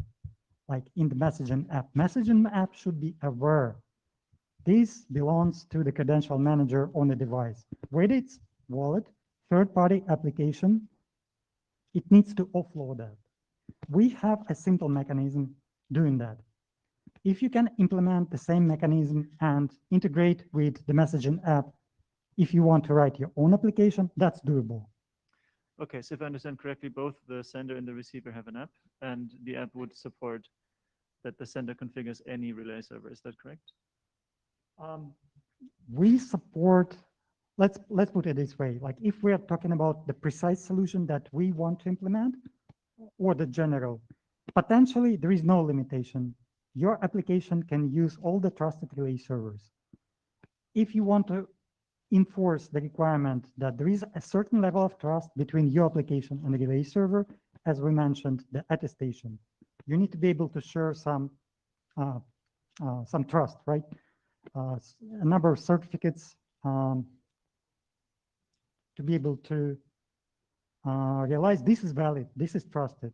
like in the messaging app should be aware this belongs to the credential manager on the device. Whether it's wallet, third-party application, it needs to offload that. We have a simple mechanism doing that. If you can implement the same mechanism and integrate with the messaging app, if you want to write your own application, that's doable.
Okay, so if I understand correctly, both the sender and the receiver have an app, and the app would support that the sender configures any relay server. Is that correct?
We support, let's put it this way, like if we are talking about the precise solution that we want to implement or the general, potentially there is no limitation. Your application can use all the trusted relay servers. If you want to enforce the requirement that there is a certain level of trust between your application and the relay server, as we mentioned, the attestation, you need to be able to share some trust, right? A number of certificates to be able to realize this is valid, this is trusted.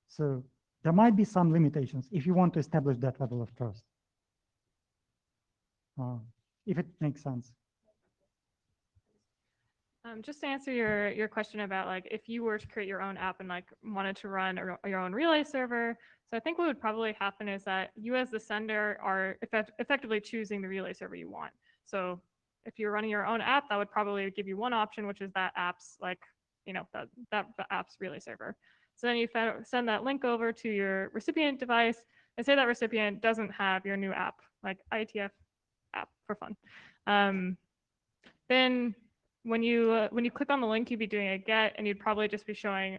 So there might be some limitations if you want to establish that level of trust, if it makes sense.
Just to answer your question about like if you were to create your own app and like wanted to run your own relay server, so I think what would probably happen is that you as the sender are effectively choosing the relay server you want. So if you're running your own app, that would probably give you one option, which is that app's like, you know, that app's relay server. So then you send that link over to your recipient device and say that recipient doesn't have your new app, like IETF app for fun. Then when you click on the link, you'd be doing a get, and you'd probably just be showing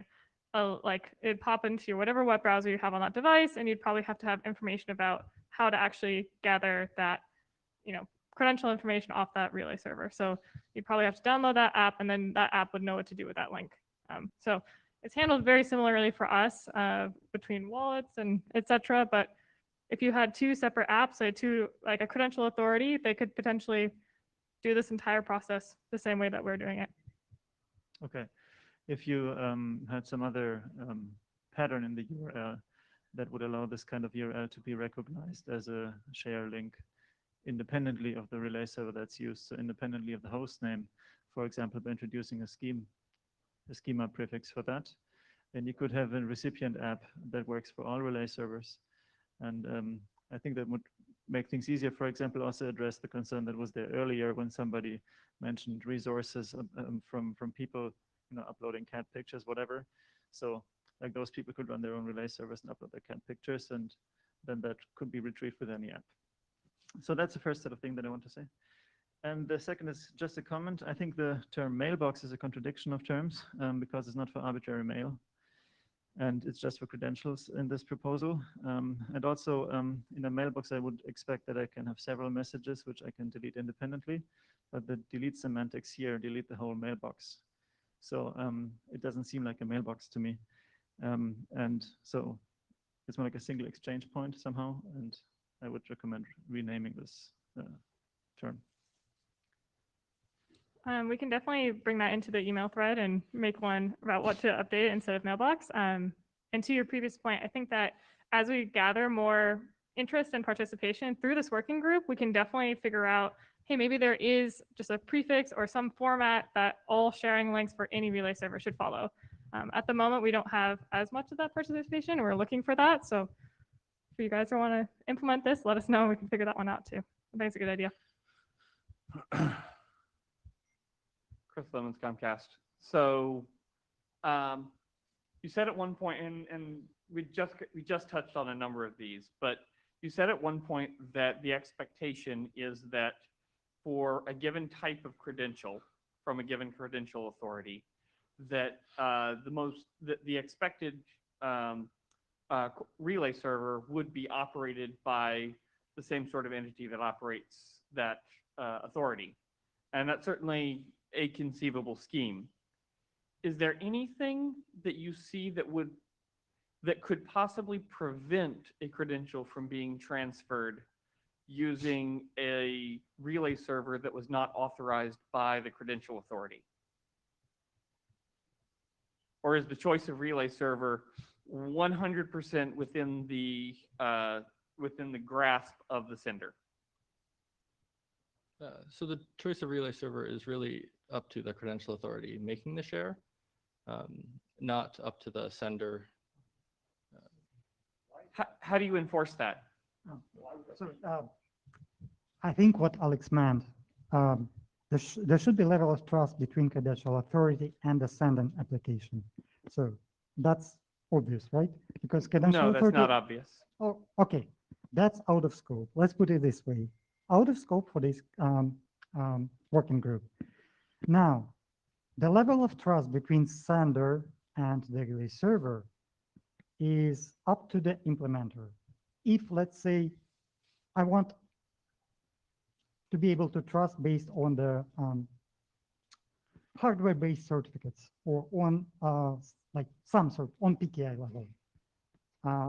it'd pop into your whatever web browser you have on that device, and you'd probably have to have information about how to actually gather that, you know, credential information off that relay server. So you'd probably have to download that app, and then that app would know what to do with that link. So it's handled very similarly for us between wallets and etc. But if you had two separate apps, like a credential authority, they could potentially do this entire process the same way that we're doing it.
Okay. If you had some other pattern in the URL that would allow this kind of URL to be recognized as a share link independently of the relay server that's used, so independently of the host name, for example, by introducing a schema prefix for that, then you could have a recipient app that works for all relay servers. And I think that would make things easier. For example, also address the concern that was there earlier when somebody mentioned resources from people, you know, uploading cat pictures, whatever. So like those people could run their own relay servers and upload their cat pictures, and then that could be retrieved with any app. So that's the first set of things that I want to say. And the second is just a comment. I think the term mailbox is a contradiction of terms because it's not for arbitrary mail. And it's just for credentials in this proposal. And also in a mailbox, I would expect that I can have several messages which I can delete independently, but the delete semantics here delete the whole mailbox. So it doesn't seem like a mailbox to me. And so it's more like a single exchange point somehow, and I would recommend renaming this term.
We can definitely bring that into the email thread and make one about what to update instead of mailbox. And to your previous point, I think that as we gather more interest and participation through this working group, we can definitely figure out, hey, maybe there is just a prefix or some format that all sharing links for any relay server should follow. At the moment, we don't have as much of that participation. We're looking for that. So if you guys want to implement this, let us know. We can figure that one out too. I think it's a good idea.
Chris Lemons, Comcast. So you said at one point, and we just touched on a number of these, but you said at one point that the expectation is that for a given type of credential from a given credential authority, that the expected relay server would be operated by the same sort of entity that operates that authority. And that's certainly a conceivable scheme. Is there anything that you see that could possibly prevent a credential from being transferred using a relay server that was not authorized by the credential authority? Or is the choice of relay server 100% within the grasp of the sender?
So the choice of relay server is really up to the credential authority making the share, not up to the sender.
How do you enforce that?
So, I think what Alex meant, there should be level of trust between credential authority and the sending application. So that's obvious, right? Because credential
No, that's
authority,
not obvious.
oh, okay, that's out of scope. Let's put it this way: out of scope for this working group. Now, the level of trust between sender and the relay server is up to the implementer. If, let's say, I want to be able to trust based on the hardware-based certificates or on like some sort on PKI level,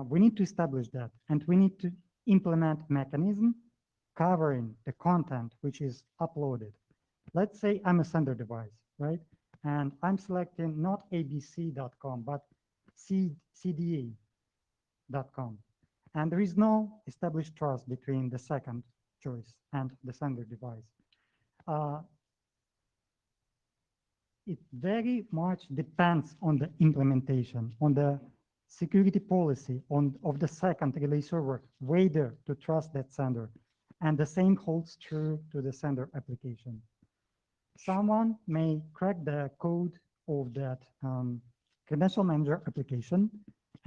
we need to establish that, and we need to implement mechanism covering the content which is uploaded. Let's say I'm a sender device, right? And I'm selecting not abc.com, but cda.com. And there is no established trust between the second choice and the sender device. It very much depends on the implementation, on the security policy of the second relay server, whether to trust that sender. And the same holds true to the sender application. Someone may crack the code of that credential manager application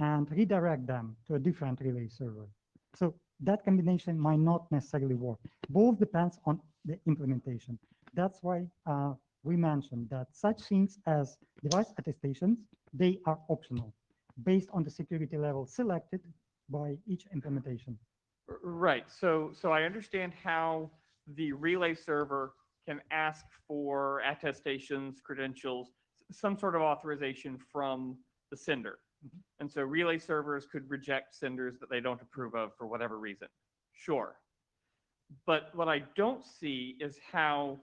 and redirect them to a different relay server. So that combination might not necessarily work. Both depends on the implementation. That's why we mentioned that such things as device attestations, they are optional based on the security level selected by each implementation.
Right. So I understand how the relay server can ask for attestations, credentials, some sort of authorization from the sender. And so relay servers could reject senders that they don't approve of for whatever reason. Sure. But what I don't see is how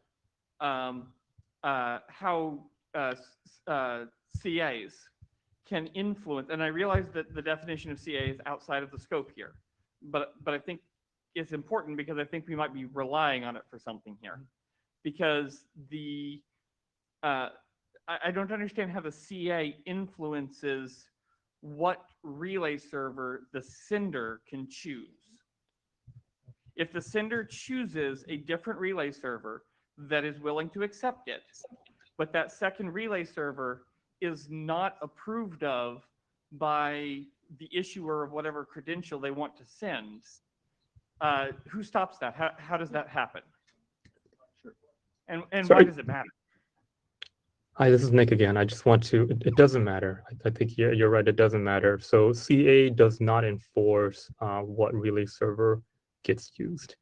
CAs can influence, and I realize that the definition of CA is outside of the scope here, but I think it's important because I think we might be relying on it for something here. Because I don't understand how the CA influences what relay server the sender can choose. If the sender chooses a different relay server that is willing to accept it, but that second relay server is not approved of by the issuer of whatever credential they want to send, who stops that? How does that happen? And why does it matter?
Hi, this is Nick again. I just want to, it doesn't matter. I think you're right, it doesn't matter. So CA does not enforce what relay server gets used.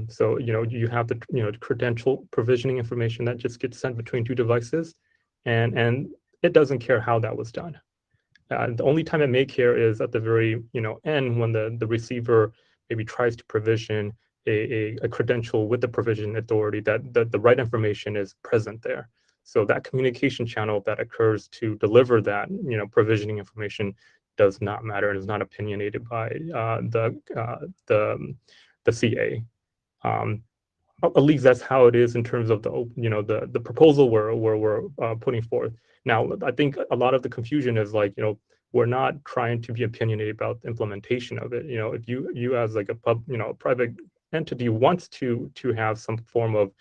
So, you have the, credential provisioning information that just gets sent between two devices, and it doesn't care how that was done. The only time it may care is at the very, end when the receiver maybe tries to provision a credential with the provision authority that the right information is present there. So that communication channel that occurs to deliver that, provisioning information does not matter and is not opinionated by the CA. At least that's how it is in terms of the proposal we're putting forth. Now, I think a lot of the confusion is like, we're not trying to be opinionated about the implementation of it. If you as like a private entity wants to have some form of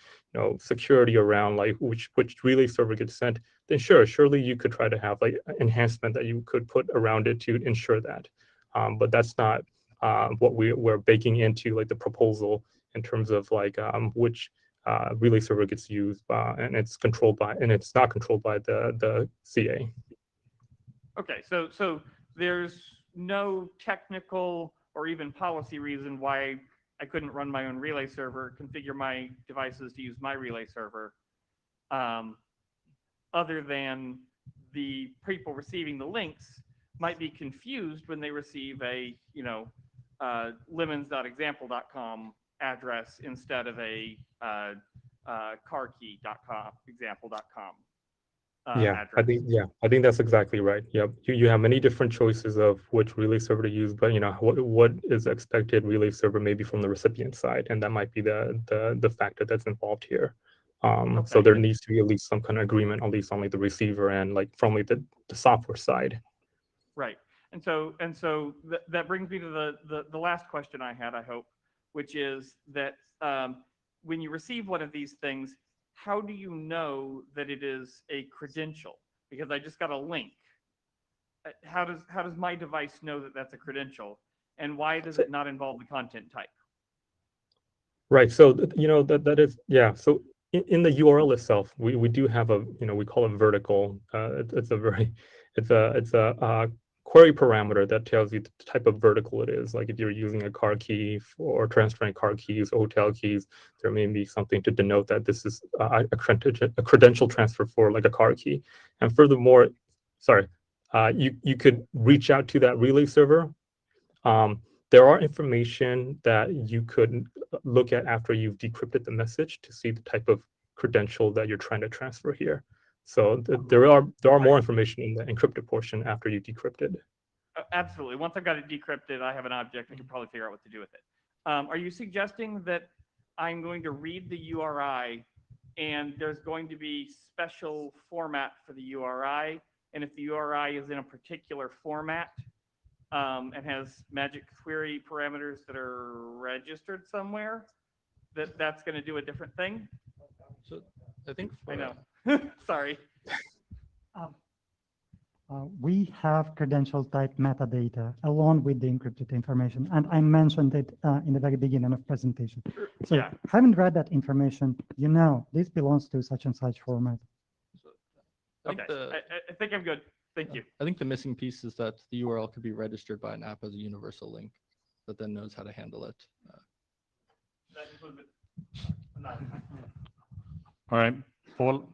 security around like which relay server gets sent, then surely you could try to have like enhancement that you could put around it to ensure that. But that's not what we're baking into like the proposal in terms of like which relay server gets used and it's not controlled by the CA.
Okay, so there's no technical or even policy reason why I couldn't run my own relay server, configure my devices to use my relay server, other than the people receiving the links might be confused when they receive a, lemons.example.com address instead of a carkey.com, example.com.
Yeah,
address.
I think that's exactly right. Yep, you have many different choices of which relay server to use, but what is expected relay server maybe from the recipient side, and that might be the factor that's involved here. So there needs to be at least some kind of agreement, at least on like the receiver and like from like the software side.
Right, and so that brings me to the last question I had, I hope, which is that when you receive one of these things, how do you know that it is a credential? Because I just got a link. How does my device know that that's a credential? And why does it not involve the content type?
Right. So that is, yeah. So in the URL itself, we do have a we call it vertical. It's a query parameter that tells you the type of vertical it is. Like if you're using a car key or transferring car keys, hotel keys, there may be something to denote that this is a credential transfer for like a car key. And furthermore, you could reach out to that relay server. There are information that you could look at after you've decrypted the message to see the type of credential that you're trying to transfer here. So there are more information in the encrypted portion after you decrypted.
Absolutely. Once I've got it decrypted, I have an object. I can probably figure out what to do with it. Are you suggesting that I'm going to read the URI and there's going to be special format for the URI? And if the URI is in a particular format and has magic query parameters that are registered somewhere, that's going to do a different thing?
So I think
I know. Sorry.
We have credential type metadata along with the encrypted information, and I mentioned it in the very beginning of presentation. So
Yeah.
having read that information, this belongs to such and such format.
Okay, I think I'm good. Thank you.
I think the missing piece is that the URL could be registered by an app as a universal link that then knows how to handle it.
That includes it.
All right, Paul.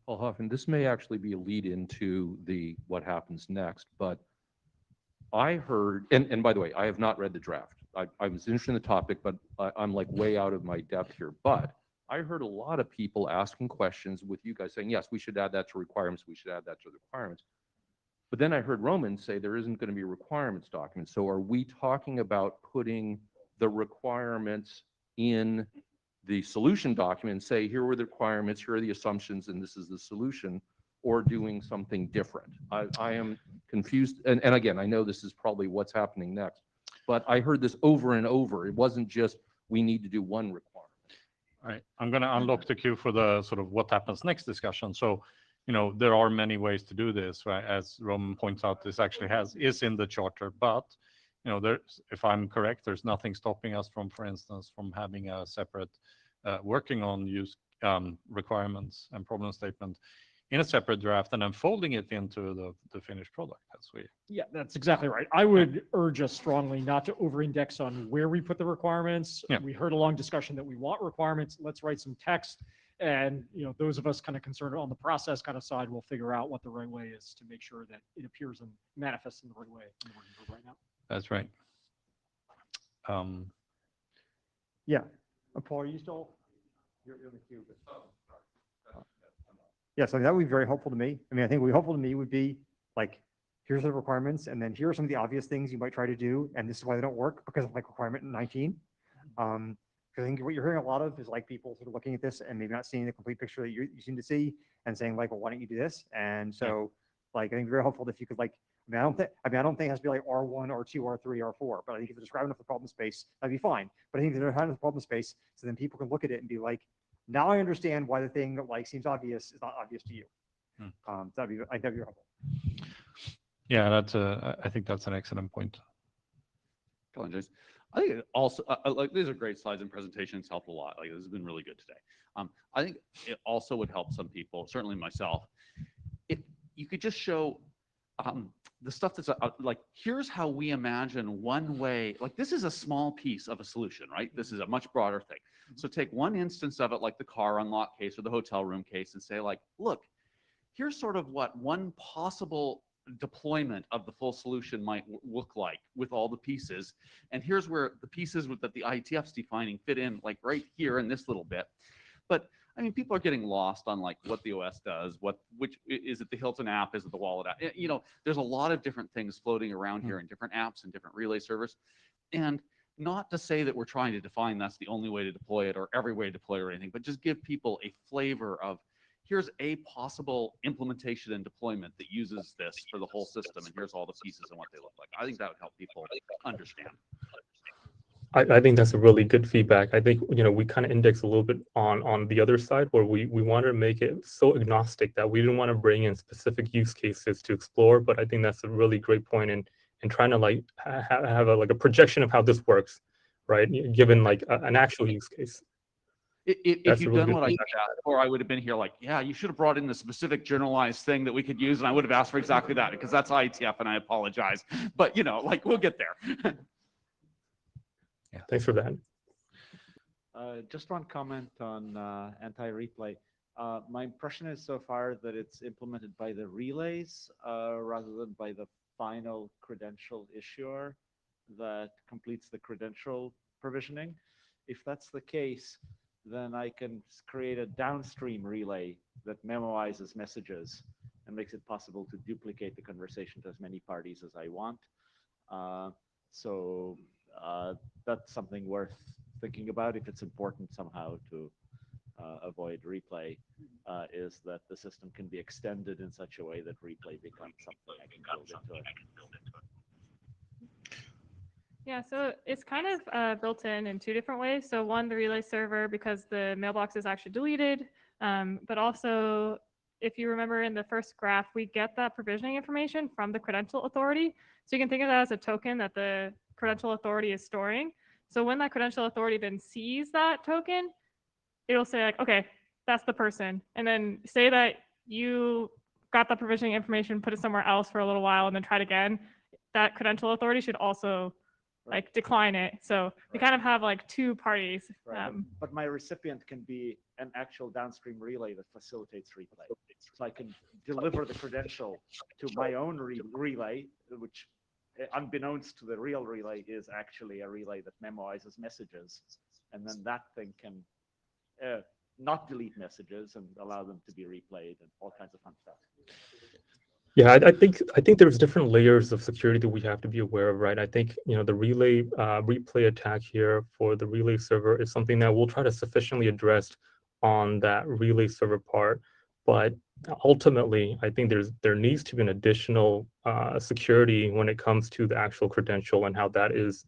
Paul Huffman, this may actually be a lead into what happens next, but I heard, and by the way, I have not read the draft. I was interested in the topic, but I'm like way out of my depth here. But I heard a lot of people asking questions with you guys saying, yes, we should add that to requirements. We should add that to the requirements. But then I heard Roman say there isn't going to be a requirements document. So are we talking about putting the requirements in the solution document and say, here were the requirements, here are the assumptions, and this is the solution, or doing something different? I am confused. And again, I know this is probably what's happening next, but I heard this over and over. It wasn't just, we need to do one requirement.
All right, I'm going to unlock the queue for the sort of what happens next discussion. So, there are many ways to do this, right? As Roman points out, this actually is in the charter, but if I'm correct, there's nothing stopping us from, for instance, from having a separate working on use requirements and problem statement in a separate draft and then folding it into the finished product.
Yeah, that's exactly right. I would urge us strongly not to over-index on where we put the requirements.
Yeah.
We heard a long discussion that we want requirements. Let's write some text. And those of us kind of concerned on the process kind of side will figure out what the right way is to make sure that it appears and manifests in the right way in the working group right now.
That's right.
Yeah. Paul, are you still? You're in the queue. Yeah, so that would be very helpful to me. I mean, I think what would be helpful to me would be like, here's the requirements, and then here are some of the obvious things you might try to do, and this is why they don't work because of like requirement 19. Because I think what you're hearing a lot of is like people sort of looking at this and maybe not seeing the complete picture that you seem to see, and saying like, well, why don't you do this? And so, like, I think it's very helpful if you could like, I don't think it has to be like R1, R2, R3, R4, but I think if it's describing enough the problem space, that'd be fine. But I think they're having the problem space, so then people can look at it and be like, now I understand why the thing that like seems obvious is not obvious to you. I think that'd be very helpful.
Yeah, I think that's an excellent point.
I think it also like these are great slides and presentations, helped a lot. Like this has been really good today. I think it also would help some people, certainly myself, if you could just show the stuff that's like, here's how we imagine one way, like this is a small piece of a solution, right? This is a much broader thing. So take one instance of it, like the car unlock case or the hotel room case, and say like, look, here's sort of what one possible deployment of the full solution might look like with all the pieces. And here's where the pieces that the IETF's defining fit in, like right here in this little bit. But I mean, people are getting lost on like what the OS does, which is it the Hilton app, is it the wallet app? You know, there's a lot of different things floating around here in different apps and different relay servers. And not to say that we're trying to define that's the only way to deploy it or every way to deploy it or anything, but just give people a flavor of here's a possible implementation and deployment that uses this for the whole system, and here's all the pieces and what they look like. I think that would help people understand.
I think that's a really good feedback. I think, you know, we kind of index a little bit on the other side where we want to make it so agnostic that we didn't want to bring in specific use cases to explore. But I think that's a really great point in trying to like have a projection of how this works, right? Given like an actual use case.
If you'd done what I asked for, I would have been here like, yeah, you should have brought in the specific generalized thing that we could use, and I would have asked for exactly that because that's IETF, and I apologize. But you know, like we'll get there.
Yeah, thanks for that.
Just one comment on anti-replay. My impression is so far that it's implemented by the relays rather than by the final credential issuer that completes the credential provisioning. If that's the case, then I can create a downstream relay that memoizes messages and makes it possible to duplicate the conversation to as many parties as I want. So that's something worth thinking about if it's important somehow to avoid replay, is that the system can be extended in such a way that replay becomes something I can build into it.
Yeah, so it's kind of built in two different ways. So one, the relay server, because the mailbox is actually deleted, but also if you remember in the first graph, we get that provisioning information from the credential authority. So you can think of that as a token that the credential authority is storing. So when that credential authority then sees that token, it'll say like, okay, that's the person. And then say that you got that provisioning information, put it somewhere else for a little while, and then try it again. That credential authority should also like decline it. So we kind of have like two parties.
But my recipient can be an actual downstream relay that facilitates replay. So I can deliver the credential to my own relay, which unbeknownst to the real relay is actually a relay that memoizes messages. And then that thing can not delete messages and allow them to be replayed and all kinds of fun stuff.
Yeah, I think there's different layers of security that we have to be aware of, right? I think, you know, the relay replay attack here for the relay server is something that we'll try to sufficiently address on that relay server part. But ultimately, I think there needs to be an additional security when it comes to the actual credential and how that is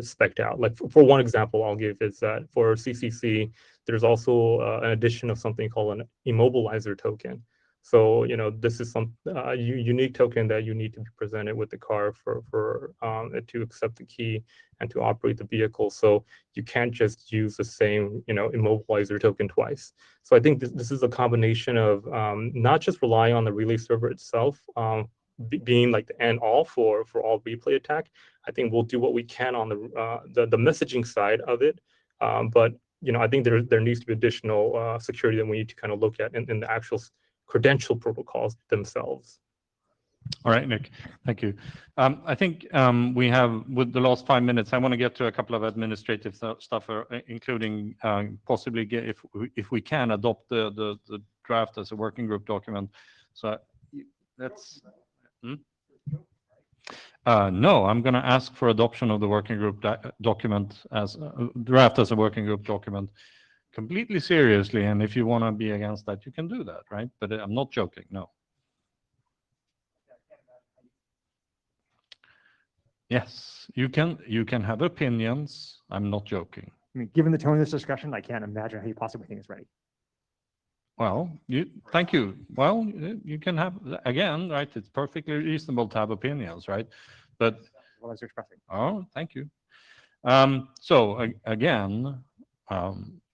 spec'd out. Like for one example I'll give is that for CCC, there's also an addition of something called an immobilizer token. So, you know, this is some unique token that you need to be presented with the car for it to accept the key and to operate the vehicle. So you can't just use the same, you know, immobilizer token twice. So I think this is a combination of not just relying on the relay server itself, being like the end all for all replay attack. I think we'll do what we can on the messaging side of it, but you know, I think there needs to be additional security that we need to kind of look at in the actual credential protocols themselves.
All right, Nick, thank you. I think we have, with the last 5 minutes, I want to get to a couple of administrative stuff, including possibly if we can adopt the draft as a working group document. So that's. No, I'm going to ask for adoption of the working group document as draft as a working group document completely seriously. And if you want to be against that, you can do that, right? But I'm not joking. No. Yes, you can. You can have opinions. I'm not joking.
I mean, given the tone of this discussion, I can't imagine how you possibly think it's ready.
Well, thank you. Well, you can have, again, right? It's perfectly reasonable to have opinions, right? But
what I was expressing.
Oh, thank you. So again,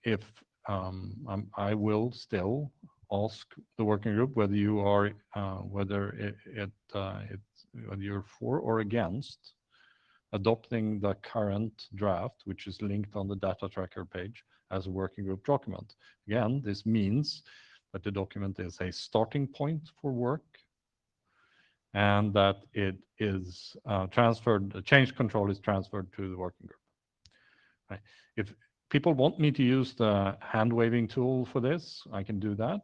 if I will still ask the working group whether you are whether whether you're for or against adopting the current draft, which is linked on the data tracker page as a working group document. Again, this means that the document is a starting point for work and that it is transferred, the change control is transferred to the working group. Right. If people want me to use the hand waving tool for this, I can do that.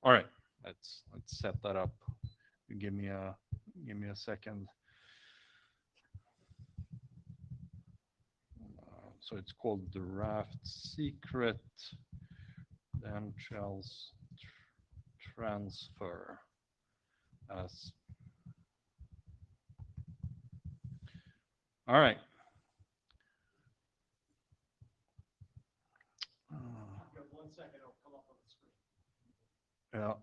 All right, let's set that up. Give me a second. So it's called draft secret, then shells transfer as. All right. Yeah.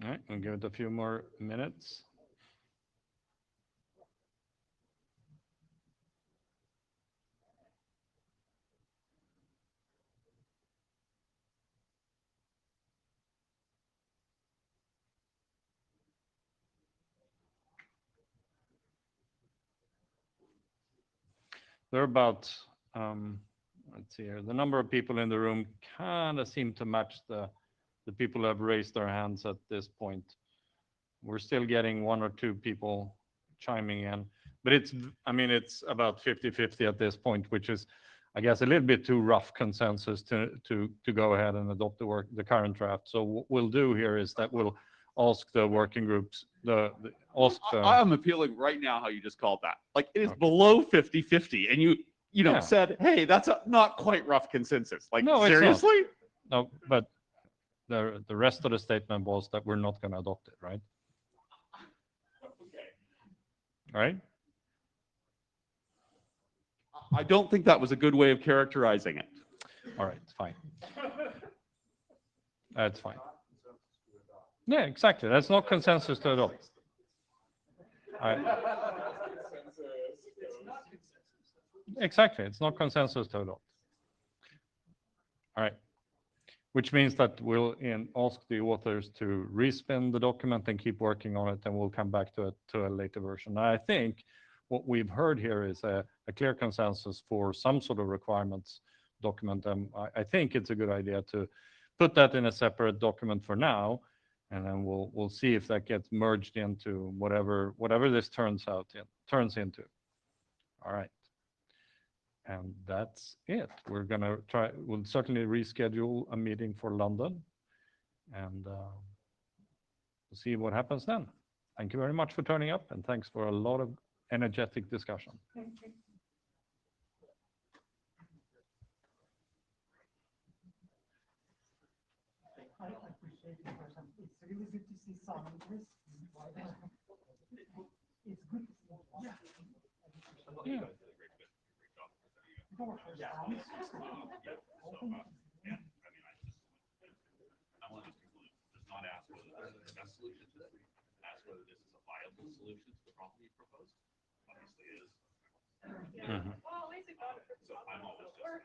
All right, we'll give it a few more minutes. There are about, let's see here, the number of people in the room kind of seem to match the people who have raised their hands at this point. We're still getting one or two people chiming in, but it's about 50-50 at this point, which is, I guess, a little bit too rough consensus to go ahead and adopt the current draft. So what we'll do here is that we'll ask the working groups,
I'm appealing right now how you just called that. Like it is below 50-50, and you know said, hey, that's not quite rough consensus. Like
no,
seriously?
No, but the rest of the statement was that we're not going to adopt it, right? All right.
I don't think that was a good way of characterizing it.
All right, fine. That's fine. Yeah, exactly. That's not consensus to adopt. All right. Exactly. It's not consensus to adopt. All right. Which means that we'll ask the authors to respin the document and keep working on it, and we'll come back to a later version. I think what we've heard here is a clear consensus for some sort of requirements document. I think it's a good idea to put that in a separate document for now, and then we'll see if that gets merged into whatever this turns into. All right. And that's it. We'll certainly reschedule a meeting for London, and we'll see what happens then. Thank you very much for turning up, and thanks for a lot of energetic discussion.
I appreciate it. It's really good to see some interest. It's good to see.
Yeah.
I want to conclude, just not ask whether this is the best solution to this, ask whether this is a viable solution to the problem you proposed. Obviously it is.
Well, at least it got it.
So I'm always just,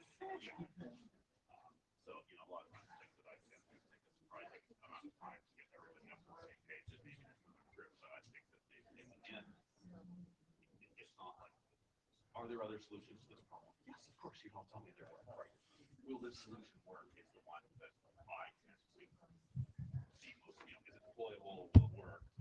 so, you know, a lot of times things that I can take a surprising amount of time to get everybody up on the same page. Are there other solutions to this problem? Yes, of course, you don't tell me there are, right? Will this solution work is the one that I tend to see most, is it deployable, will it work?